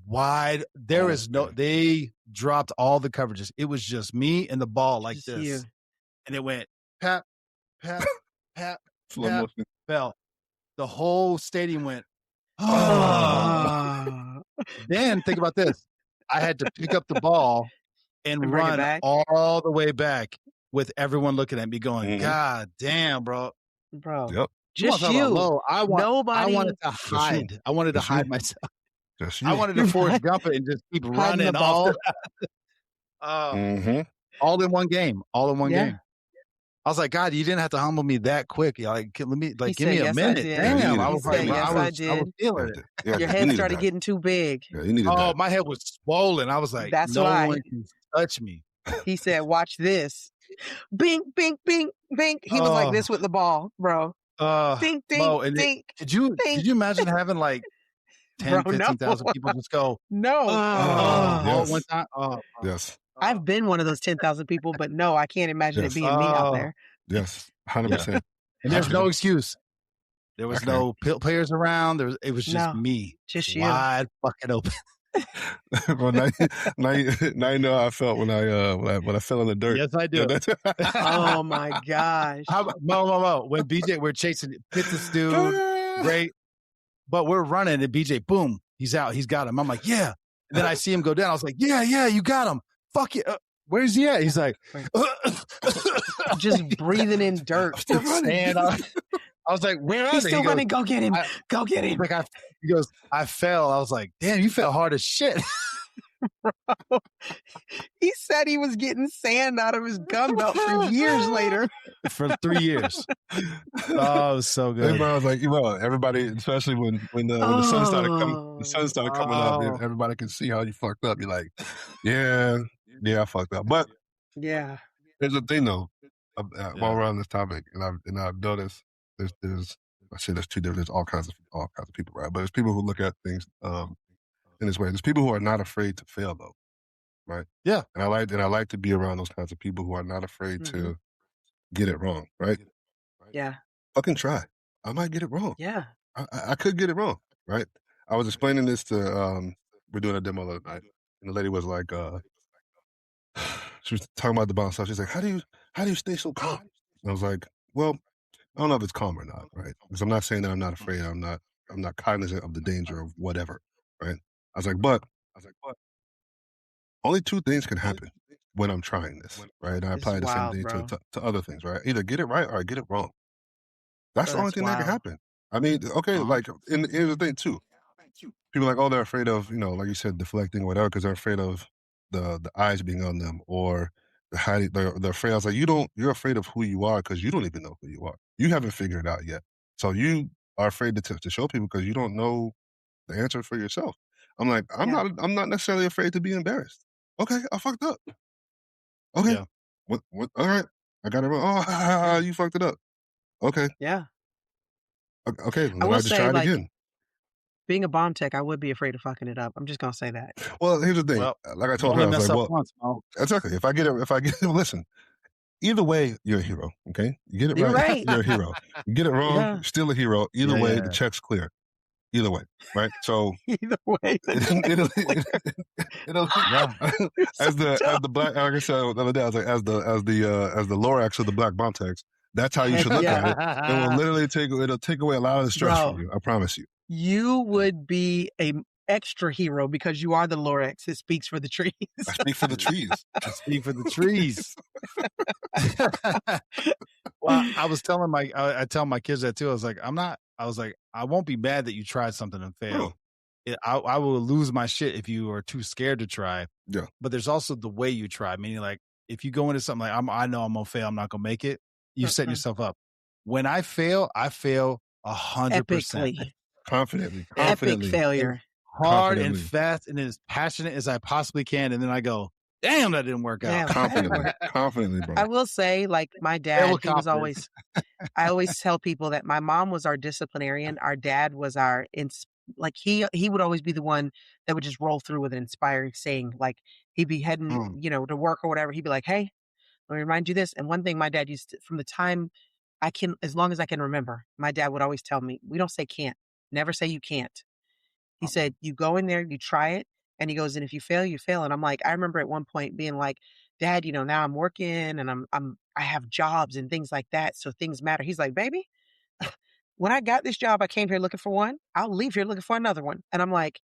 wide. There is they dropped all the coverages. It was just me and the ball like Just this. you. And it went pat, pat, pat, pat, fell. The whole stadium went, oh. Then think about this. I had to pick up the ball and run all the way back with everyone looking at me going, God damn, bro. Yep. Just you. Low. I Nobody. wanted to hide. I wanted to hide myself. Just you. I wanted to Forrest Gump it and just keep running the ball. all in one game. All in one game. I was like, God, you didn't have to humble me that quick. Like, give me a minute. Damn, I was feeling it. Yeah, your head started getting too big. Yeah, you needed that. My head was swollen. I was like, That's no why. one can touch me. He said, watch this. Bink, bink, bink, bink. He was like this with the ball, bro. Dink, dink, Mo, and dink. Could you imagine having like 10, 15,000 people just go, no. Yes. One time? Yes. I've been one of those 10,000 people, but no, I can't imagine it being me out there. Yes, 100%. And there's no excuse. There was no players around. It was just me. Just you. Wide fucking open. Well, now you know how I felt when I fell in the dirt. Yes, I do. Oh my gosh. Mo. When BJ, we're chasing, hit this dude, great. But we're running and BJ, boom, he's out. He's got him. I'm like, yeah. And then I see him go down. I was like, yeah, you got him. Fuck it. Where's he at? He's like, just breathing in dirt. Stand up. I was like, where are they? He's still running. Go get him. Go get him. He goes, I fell. I was like, damn, you fell hard as shit. Bro, he said he was getting sand out of his gun belt for years later. For 3 years. Oh, it was so good. Everybody was like, everybody, especially when the sun started coming up, everybody could see how you fucked up. You're like, yeah, I fucked up. But yeah, there's a thing though. While we're on this topic, and I've noticed there's two different. There's all kinds of people, right? But there's people who look at things in this way. There's people who are not afraid to fail, though, right? Yeah. And I like to be around those kinds of people who are not afraid to get it wrong, right? Yeah. Fucking try. I might get it wrong. Yeah. I could get it wrong, right? I was explaining this to we're doing a demo the other night, and the lady was like, she was talking about the bomb stuff. She's like, how do you stay so calm? And I was like, well, I don't know if it's calm or not, right? Because I'm not saying that I'm not afraid. I'm not cognizant of the danger of whatever, right? I was like, but only two things can happen when I'm trying this, right? And I This is apply the same wild, thing bro. to other things, right? Either get it right or I get it wrong. That's the only That's thing that can wild. happen. I mean, okay, like, and here's the thing too. People are like, oh, they're afraid of, like you said, deflecting or whatever, because they're afraid of the eyes being on them or the hiding. They're afraid. I was like, you're afraid of who you are because you don't even know who you are. You haven't figured it out yet. So you are afraid to show people because you don't know the answer for yourself. I'm like, I'm not necessarily afraid to be embarrassed. Okay, I fucked up. Okay. Yeah. What, all right. I got it wrong. Oh, you fucked it up. Okay. Yeah. Okay. Then I I will just say, try it like, again. being a bomb tech, I would be afraid of fucking it up. I'm just gonna say that. Well, here's the thing. Well, like I you told her, only I was mess like, up well, once, Mo. exactly. If I get listen, either way, you're a hero. Okay. You get it You're right, right. you're a hero. You get it wrong, Yeah. you're still a hero. Either Yeah, way, yeah, the yeah. check's clear. Either way. Right. So Either way, it'll Yeah. as the black, like I said the other day, I was like, as the Lorax of the black bomb text, that's how you Heck should look yeah. at it. It will literally take away a lot of the stress Bro. from you. I promise you. You would be a extra hero because you are the Lorax. It speaks for the trees. I speak for the trees. I speak for the trees. Well, I was telling I tell my kids that too. I was like, I won't be mad that you tried something and failed. I will lose my shit if you are too scared to try. Yeah. But there's also the way you try. Meaning, like, if you go into something like I know I'm gonna fail, I'm not gonna make it. You set yourself up. When I fail 100%. Epically. Confidently. Epic failure. Hard and fast and as passionate as I possibly can. And then I go, damn, that didn't work out. Confidently, bro. I will say, like, my dad, he was always, I always tell people that my mom was our disciplinarian. Our dad was our, he would always be the one that would just roll through with an inspiring saying. Like, he'd be heading, to work or whatever. He'd be like, hey, let me remind you this. And one thing my dad used to, from the time as long as I can remember, my dad would always tell me, we don't say can't. Never say you can't. He said, you go in there, you try it. And he goes, and if you fail, you fail. And I'm like, I remember at one point being like, Dad, now I'm working and I have jobs and things like that. So things matter. He's like, baby, when I got this job, I came here looking for one. I'll leave here looking for another one. And I'm like,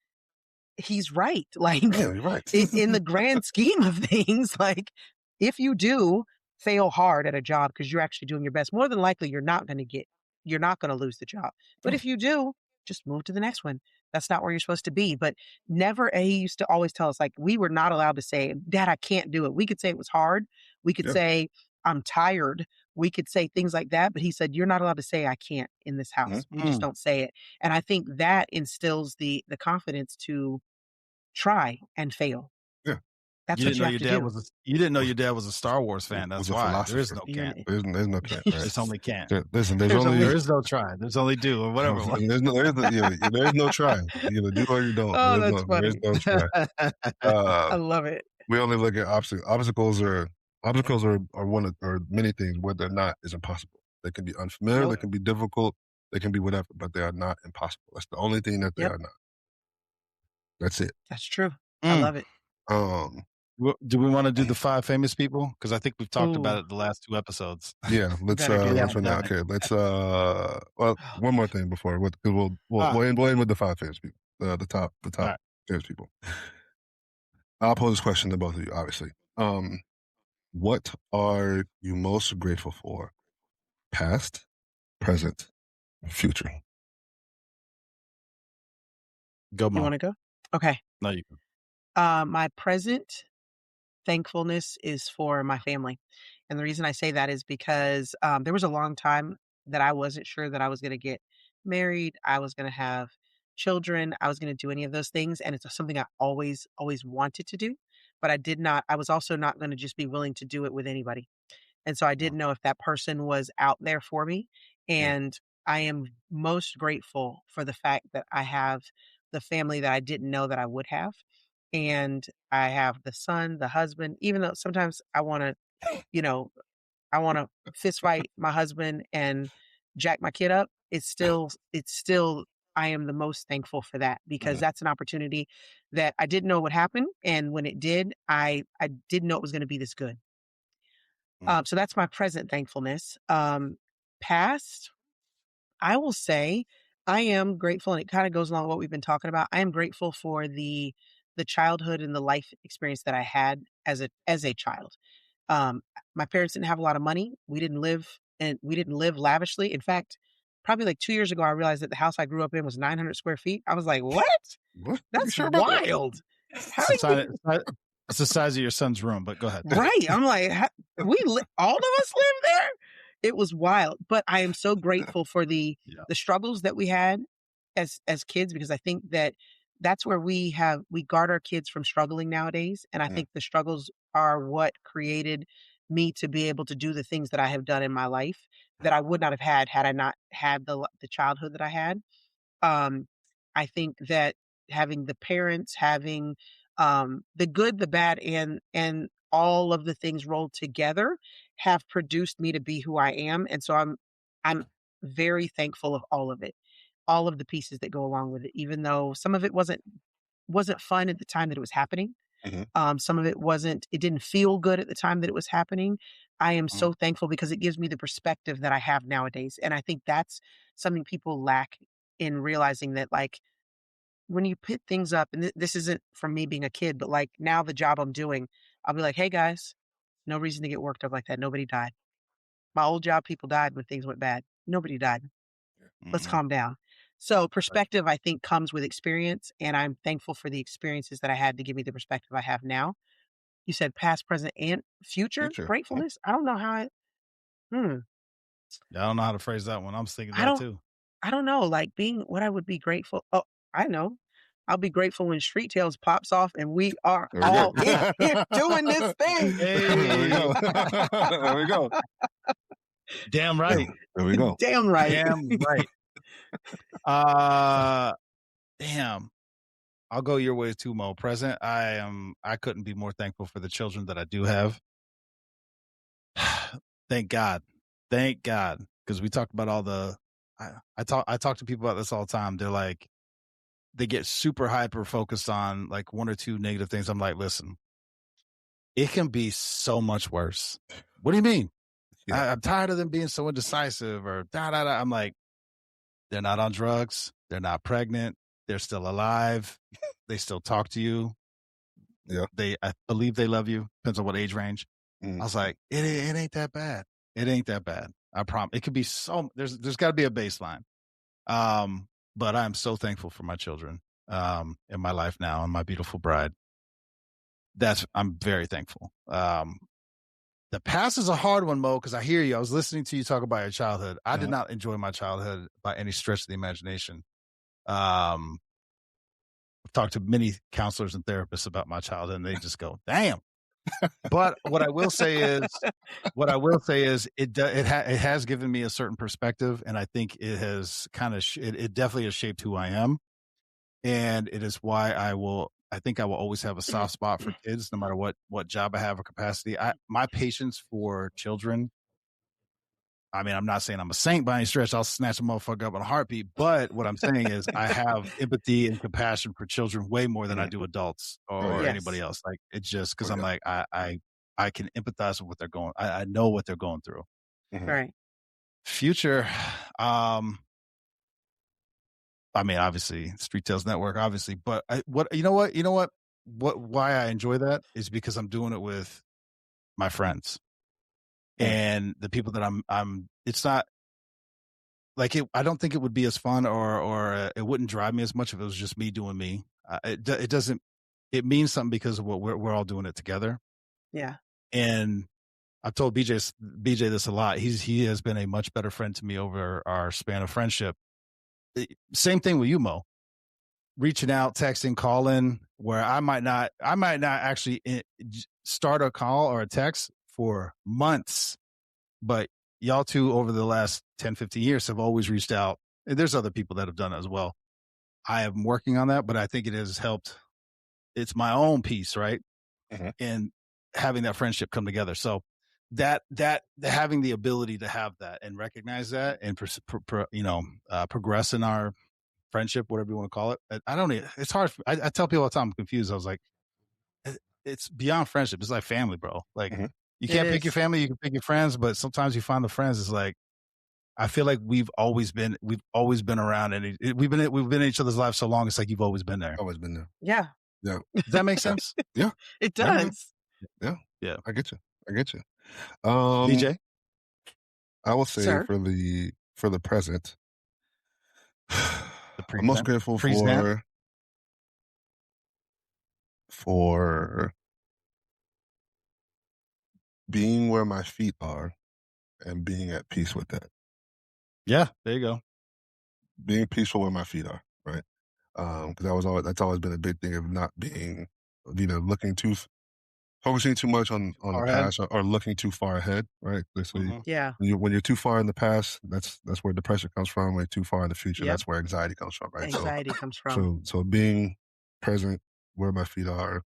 he's right. Like, yeah, you're right. in the grand scheme of things, like, if you do fail hard at a job because you're actually doing your best, more than likely you're not going to lose the job. But if you do, just move to the next one. That's not where you're supposed to be. But never, he used to always tell us, like, we were not allowed to say, Dad, I can't do it. We could say it was hard. We could say, I'm tired. We could say things like that. But he said, you're not allowed to say I can't in this house. We just don't say it. And I think that instills the confidence to try and fail. Yeah. That's what you have to do. You didn't know your dad was a Star Wars fan. That's why. There is no can't. There's no can't. Right? There's only can't. Listen, there is no try. There's only do or whatever. There's no try. You either do or you don't. Oh, that's funny. There's no try. I love it. We only look at obstacles. Obstacles are many things. What they're not is impossible. They can be unfamiliar. They can be difficult. They can be whatever, but they are not impossible. That's the only thing that they are not. That's it. That's true. I love it. Do we want to do the 5 famous people? Because I think we've talked about it the last 2 episodes. Yeah, let's okay, let's well, one more thing before we'll end with the 5 famous people. The top famous people. I'll pose this question to both of you, obviously. What are you most grateful for? Past, present, future. Go, Mom. You want to go? Okay. No, you can. My present thankfulness is for my family. And the reason I say that is because there was a long time that I wasn't sure that I was going to get married. I was going to have children. I was going to do any of those things. And it's something I always wanted to do. But I was also not going to just be willing to do it with anybody. And so I didn't know if that person was out there for me. And I am most grateful for the fact that I have the family that I didn't know that I would have. And I have the son, the husband, even though sometimes I want to fist fight my husband and jack my kid up. It's still, I am the most thankful for that, because that's an opportunity that I didn't know would happen. And when it did, I didn't know it was going to be this good. So that's my present thankfulness. Past, I will say I am grateful, and it kind of goes along with what we've been talking about. I am grateful for the childhood and the life experience that I had as a child. My parents didn't have a lot of money. We didn't live lavishly. In fact, probably like 2 years ago, I realized that the house I grew up in was 900 square feet. I was like, what? What? That's You sure about that? wild. How It's the size of your son's room, but go ahead. Right. I'm like, all of us live there. It was wild, but I am so grateful for the struggles that we had as kids, because I think that that's where we guard our kids from struggling nowadays. And I think the struggles are what created me to be able to do the things that I have done in my life that I would not have had I not had the childhood that I had. I think that having the parents, having the good, the bad, and all of the things rolled together have produced me to be who I am. And so I'm very thankful of all of it, all of the pieces that go along with it, even though some of it wasn't fun at the time that it was happening. Some of it didn't feel good at the time that it was happening. I am so thankful because it gives me the perspective that I have nowadays. And I think that's something people lack in realizing, that like when you put things up, and this isn't from me being a kid, but like now the job I'm doing, I'll be like, hey guys, no reason to get worked up like that. Nobody died. My old job, people died when things went bad. Nobody died. Let's calm down. So perspective, I think, comes with experience, and I'm thankful for the experiences that I had to give me the perspective I have now. You said past, present, and future gratefulness. I don't know how I don't know how to phrase that one. I'm thinking too. I don't know, like what I would be grateful. Oh, I know. I'll be grateful when Street Tales pops off and we are all in here doing this thing. Hey. There we go. There we go. Damn right. There we go. Damn right. Damn right. Damn. I'll go your way too, Mo. Present, I couldn't be more thankful for the children that I do have. Thank God. Thank God. Because we talked about all the I talk to people about this all the time. They're like, they get super hyper focused on like one or two negative things. I'm like, listen, it can be so much worse. What do you mean? Yeah. I'm tired of them being so indecisive or da-da-da. I'm like, they're not on drugs. They're not pregnant. They're still alive. They still talk to you. Yeah. I believe they love you. Depends on what age range. I was like, it ain't that bad. It ain't that bad. I promise. It could be there's got to be a baseline. But I'm so thankful for my children in my life now and my beautiful bride. I'm very thankful. The past is a hard one, Mo, because I hear you. I was listening to you talk about your childhood. I did not enjoy my childhood by any stretch of the imagination. I've talked to many counselors and therapists about my childhood, and they just go, damn. But what I will say is it has given me a certain perspective, and I think it has it definitely has shaped who I am, and it is why I think I will always have a soft spot for kids, no matter what job I have or capacity. My patience for children, I mean, I'm not saying I'm a saint by any stretch. I'll snatch a motherfucker up in a heartbeat. But what I'm saying is I have empathy and compassion for children way more than I do adults or anybody else. Like, it's just because I'm like, I can empathize with what they're going. I know what they're going through. Right. Future, I mean, obviously, Street Tales Network, obviously. But why I enjoy that is because I'm doing it with my friends. And the people that I'm, it's not like it. I don't think it would be as fun or it wouldn't drive me as much if it was just me doing me. It doesn't. It means something because of what we're all doing it together. Yeah. And I've told BJ this a lot. He has been a much better friend to me over our span of friendship. Same thing with you, Mo. Reaching out, texting, calling, where I might not actually start a call or a text for months, but y'all two over the last 10, 15 years have always reached out. And there's other people that have done it as well. I am working on that, but I think it has helped. It's my own piece, right? And having that friendship come together. So that having the ability to have that and recognize that and progress in our friendship, whatever you want to call it. I don't. It's hard. I tell people all the time I'm confused. I was like, it's beyond friendship. It's like family, bro. Like Mm-hmm. you can't pick your family, you can pick your friends, but sometimes you find the friends. It's like I feel like we've always been around, and we've been in each other's lives so long. It's like you've always been there. Always been there. Yeah. Yeah. Does that make sense? Yeah. It does. Yeah. Yeah. I get you. DJ, I will say Sir? for the present, I'm most grateful for being where my feet are and being at peace with that. Yeah, there you go. Being peaceful where my feet are, right? Because that's always been a big thing of not being, focusing too much on the past or looking too far ahead, right? So Yeah. when you're too far in the past, that's where depression comes from. When you're too far in the future, Yep. that's where anxiety comes from, right? Anxiety comes from. So being present where my feet are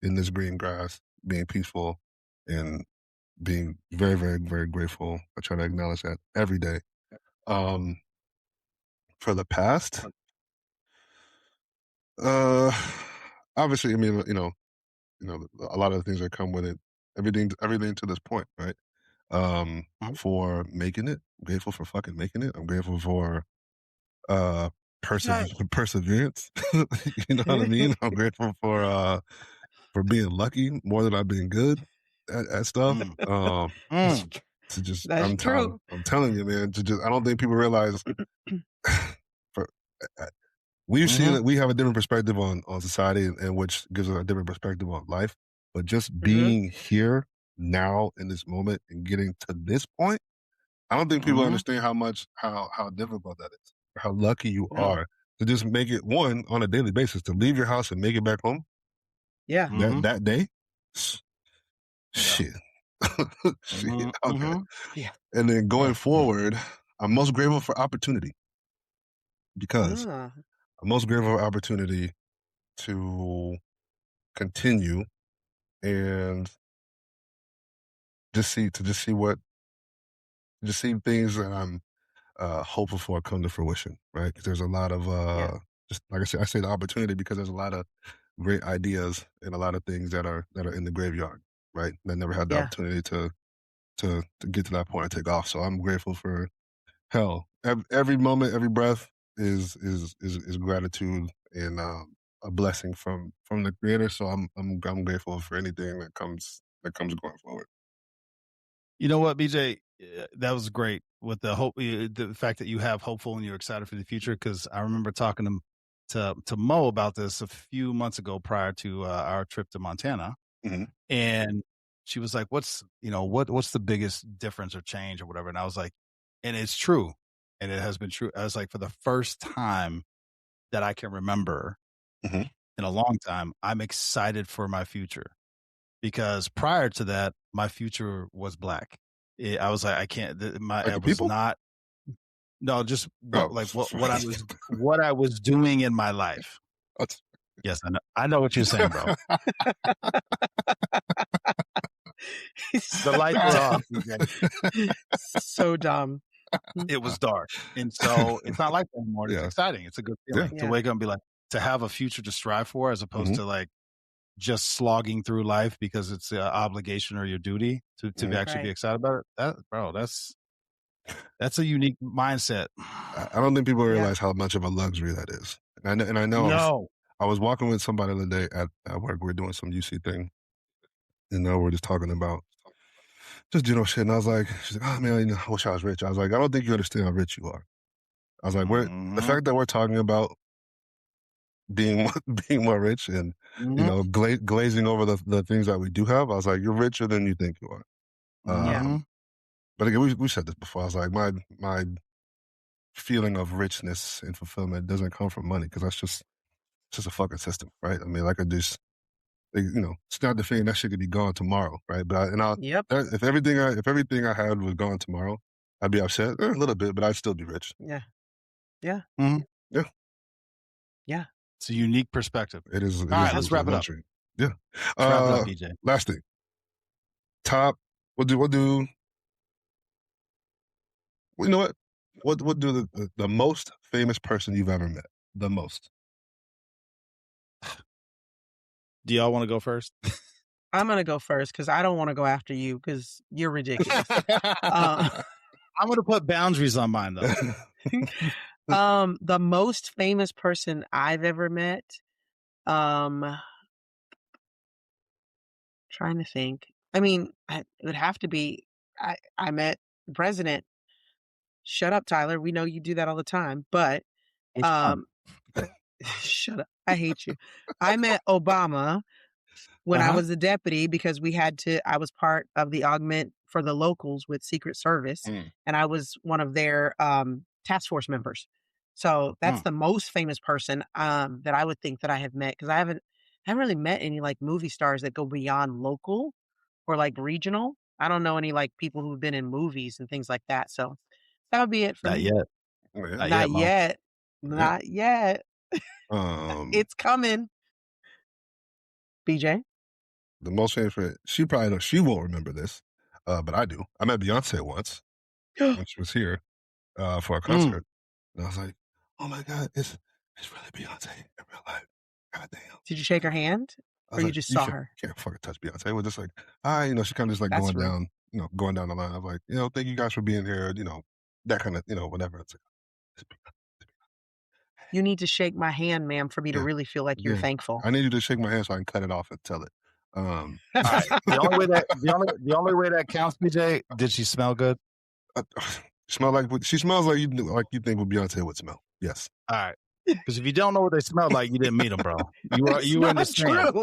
in this green grass, being peaceful, and being very, very, very grateful. I try to acknowledge that every day. For the past, obviously, I mean, a lot of the things that come with it, everything to this point, right? For making it, I'm grateful for fucking making it. I'm grateful for perseverance. You know what I mean? I'm grateful for being lucky more than I've been good at stuff. To just, That's true. I'm telling you, man. I don't think people realize. We've seen that we have a different perspective on society, and which gives us a different perspective on life. But just being here now in this moment and getting to this point, I don't think people understand how difficult that is, or how lucky you are to just make it on a daily basis, to leave your house and make it back home. Yeah. That day, shit. Shit. Okay. Yeah. And then going forward, I'm most grateful for opportunity, because I'm most grateful for opportunity to continue and just see things that I'm hopeful for come to fruition, right? Because there's a lot of just like I say the opportunity, because there's a lot of great ideas and a lot of things that are in the graveyard, right? That never had the opportunity to get to that point and take off. So I'm grateful for every moment, every breath is gratitude and a blessing from the Creator. So I'm grateful for anything that comes going forward. You know what, BJ, that was great with the hope, the fact that you have hopeful and you're excited for the future. Because I remember talking to Mo about this a few months ago prior to our trip to Montana, and she was like, "What's the biggest difference or change or whatever?" And I was like, and it's true, and it has been true. I was like, for the first time that I can remember in a long time, I'm excited for my future. Because prior to that, my future was black. I was like, I can't. I was not. No, just what I was doing in my life. Yes, I know. I know what you're saying, bro. The lights were off. Okay? So dumb. It was dark, and so it's not like that anymore. It's exciting. It's a good feeling to wake up and be like, to have a future to strive for, as opposed to like just slogging through life because it's an obligation or your duty to actually be excited about it. That's a unique mindset. I don't think people realize how much of a luxury that is. And I know I was walking with somebody the other day at work. We were doing some UC thing, and we're just talking about just general shit. And I was like, she's like, "Oh man, I wish I was rich." I was like, "I don't think you understand how rich you are." I was like, the fact that we're talking about being more rich and glazing over the things that we do have, I was like, you're richer than you think you are. But again, we said this before. I was like, my feeling of richness and fulfillment doesn't come from money, because that's just a fucking system, right? I mean, like it's not the thing that shit could be gone tomorrow, right? But if everything I had was gone tomorrow, I'd be upset a little bit, but I'd still be rich. Yeah. It's a unique perspective. It is. All right, let's wrap it up. Yeah. Let's wrap it up, BJ. Last thing. Top. We'll do. You know what? What do the most famous person you've ever met? the most? Do y'all want to go first? I'm going to go first because I don't want to go after you because you're ridiculous. I'm going to put boundaries on mine, though. The most famous person I've ever met, trying to think. I mean, it would have to be, I met the president. Shut up, Tyler. We know you do that all the time, but, shut up. I hate you. I met Obama when I was a deputy because I was part of the augment for the locals with Secret Service, and I was one of their task force members. So that's the most famous person that I would think that I have met because I haven't really met any like movie stars that go beyond local or like regional. I don't know any like people who've been in movies and things like that. So that would be it for Not me. yet. Oh, yeah. Not yet. Not yet. It's coming. BJ? The most famous friend, she won't remember this, but I do. I met Beyonce once when she was here for a concert. And I was like, oh my God, it's really Beyonce in real life. God damn. Did you shake her hand? Or you just saw her? Can't fucking touch Beyonce. We're just like, she kind of just like That's going down the line. I'm like, thank you guys for being here, that kind of, whatever. It's like, you need to shake my hand, ma'am, for me to really feel like you're thankful. I need you to shake my hand so I can cut it off and tell it. All right. The only way that counts, BJ, did she smell good? She smells like you think what Beyonce would smell. Yes. All right. Because if you don't know what they smell like, you didn't meet them, bro. You were in the stand.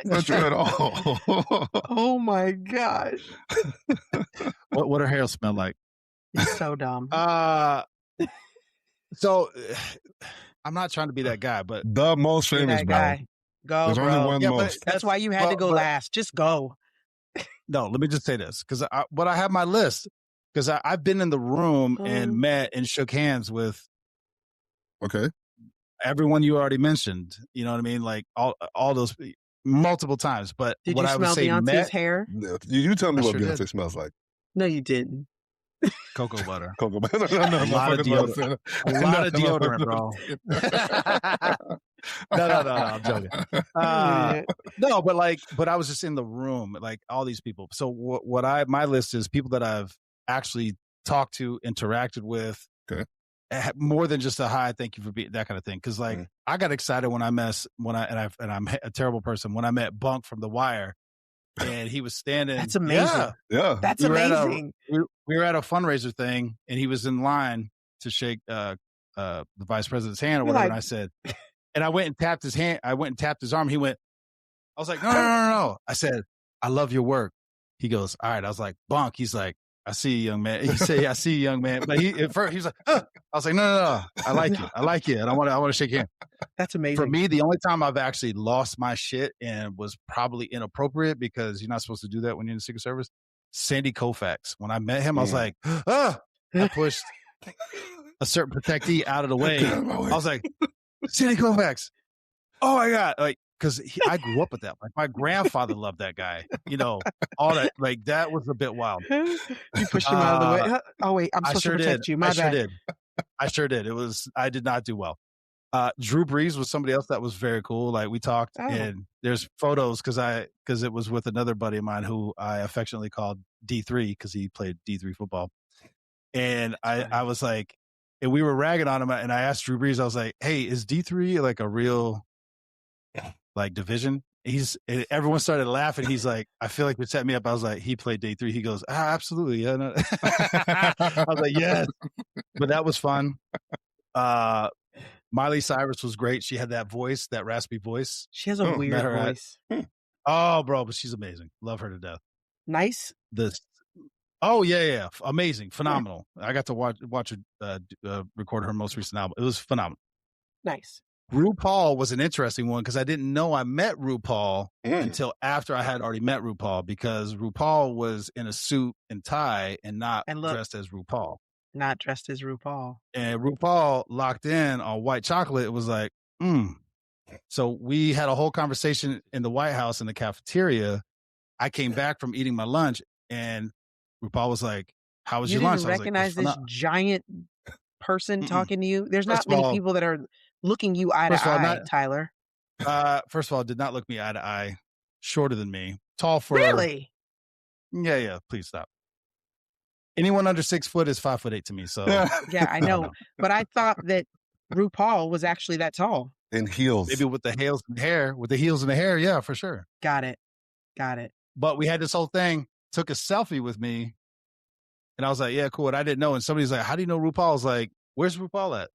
Not true at all. Oh my gosh. What her hair smell like? It's so dumb. So I'm not trying to be that guy, but the most famous guy. Go, There's bro. only one most. That's why you had to go last. Just go. No, let me just say this because I have my list because I've been in the room and met and shook hands with. Okay. Everyone you already mentioned. You know what I mean? Like all those multiple times. But did what you I smell would say Beyonce's hair? You tell me what Beyonce smells like. No, you didn't. Cocoa butter. Cocoa butter. A lot of deodorant. A lot of deodorant, bro. No, I'm joking. No, but I was just in the room, like all these people. So my list is people that I've actually talked to, interacted with. Okay. More than just a hi, thank you for being that kind of thing. Because I got excited when I'm a terrible person when I met Bunk from The Wire, and he was standing. That's amazing. Yeah. That's amazing. We were at a fundraiser thing, and he was in line to shake the vice president's hand or whatever. And I said, and I went and tapped his hand. I went and tapped his arm. He went. I was like, no. I said, I love your work. He goes, all right. I was like, Bunk. He's like, I see you, young man. He said, yeah, I see you, young man. But at first he was like, I was like, no. I like you. And I want to shake hands. That's amazing. For me, the only time I've actually lost my shit and was probably inappropriate because you're not supposed to do that when you're in the Secret Service. Sandy Koufax. When I met him, I was like, I pushed a certain protectee out of the way. I was like, Sandy Koufax. Oh my God. Like, because I grew up with that. Like my grandfather loved that guy. All that. Like that was a bit wild. You pushed him out of the way. Oh wait, I'm supposed to protect you. My bad. I sure did. I did not do well. Drew Brees was somebody else that was very cool. Like we talked, and there's photos because it was with another buddy of mine who I affectionately called D3 because he played D3 football. And I was like, and we were ragging on him, and I asked Drew Brees, I was like, hey, is D3 like a real like division? Everyone started laughing. He's like, I feel like you set me up. I was like, he played day 3. He goes, absolutely. Yeah. No. I was like, yes. But that was fun. Miley Cyrus was great. She had that voice, that raspy voice. She has a weird voice. Oh, bro, but she's amazing. Love her to death. Nice. Oh, yeah. Amazing. Phenomenal. I got to watch her record her most recent album. It was phenomenal. Nice. RuPaul was an interesting one because I didn't know I met RuPaul until after I had already met RuPaul because RuPaul was in a suit and tie and not dressed as RuPaul. Not dressed as RuPaul. And RuPaul locked in on white chocolate. It was like, So we had a whole conversation in the White House in the cafeteria. I came back from eating my lunch and RuPaul was like, how was You your lunch? didn't I was like, recognize this giant person talking to you? There's First not of many all- people that are looking you eye to First of all, eye, not- Tyler. first of all, did not look me eye to eye. Shorter than me. Tall for... Really? Yeah. Please stop. Anyone under 6 foot is 5'8" to me. So Yeah, I know. But I thought that RuPaul was actually that tall. In heels. maybe with the heels and hair, yeah, for sure. Got it. But we had this whole thing, took a selfie with me, and I was like, yeah, cool. And I didn't know. And somebody's like, how do you know RuPaul? I was like, where's RuPaul at?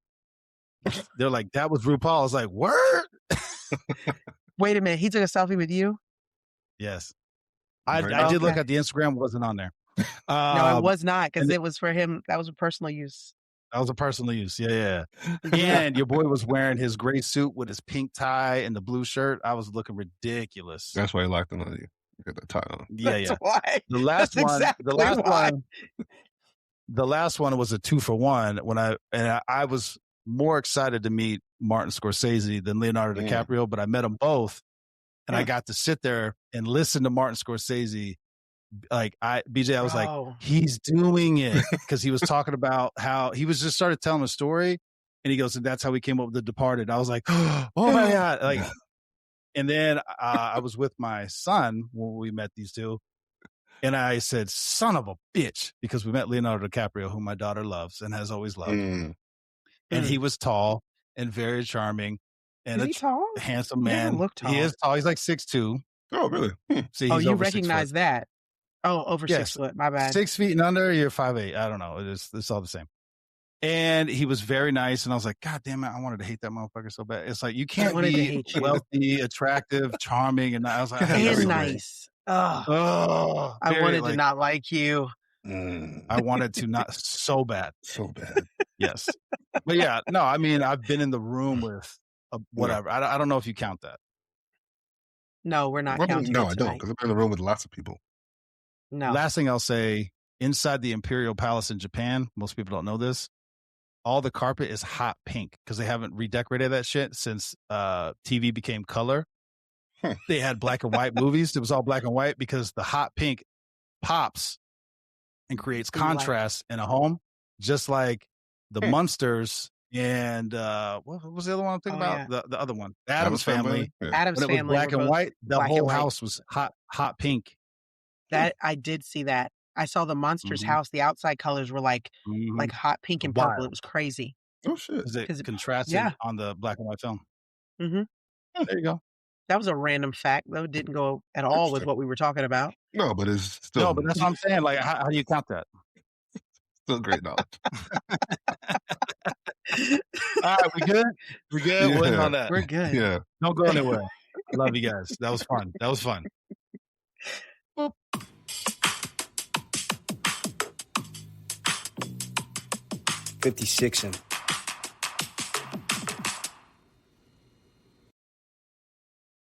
They're like, that was RuPaul. I was like, word? Wait a minute. He took a selfie with you? Yes. I Right. did look Okay. at the Instagram, wasn't on there. No, it was not, because and it was for him. That was a personal use. That was a personal use. Yeah. And your boy was wearing his gray suit with his pink tie and the blue shirt. I was looking ridiculous. That's why he locked in on you. You got that tie on. That's why. The last That's one, exactly why. the last one was a 2-for-1 when I was more excited to meet Martin Scorsese than Leonardo DiCaprio, but I met them both, and I got to sit there and listen to Martin Scorsese. Like BJ, I was like, he's doing it, because he was talking about how he was just started telling a story, and he goes, and that's how we came up with The Departed. I was like, oh my God. Like, and then I was with my son when we met these two, and I said, son of a bitch, because we met Leonardo DiCaprio, who my daughter loves and has always loved. And he was tall and very charming and Is he tall? handsome He doesn't man. look tall. He is tall. He's like 6'2". Oh, really? See, Oh, he's you over 6 recognize foot. that? Oh, over 6 foot. My bad. 6 feet and under, you're 5'8". I don't know. It's all the same. And he was very nice. And I was like, God damn it, I wanted to hate that motherfucker so bad. It's like, you can't be wealthy, attractive, charming. And I was like, and nice. Oh, I wanted to not like you. I wanted to not so bad. So bad. Yes. But yeah, no, I mean, I've been in the room with whatever. I don't know if you count that. No, we're not counting. No, I don't, because I've been in the room with lots of people. No. Last thing I'll say, inside the Imperial Palace in Japan, most people don't know this, all the carpet is hot pink because they haven't redecorated that shit since TV became color. They had black and white movies. It was all black and white because the hot pink pops and creates contrast in a home, just like the Munsters and what was the other one I'm thinking about? Yeah. The other one, the Addams Family. Yeah. Addams when it was Family, black and white. The whole house was hot pink. That I did see that. I saw the Monsters house. The outside colors were like hot pink and purple. It was crazy. Oh shit! Because it contrasted on the black and white film. There you go. That was a random fact, though. It didn't go at all with what we were talking about. No, but it's still. No, but that's what I'm saying. Like, how do you count that? Still great knowledge. All right, we good? We good? Yeah. We're on that. We're good. Yeah. Don't go anywhere. Love you guys. That was fun. Boop. 56'N.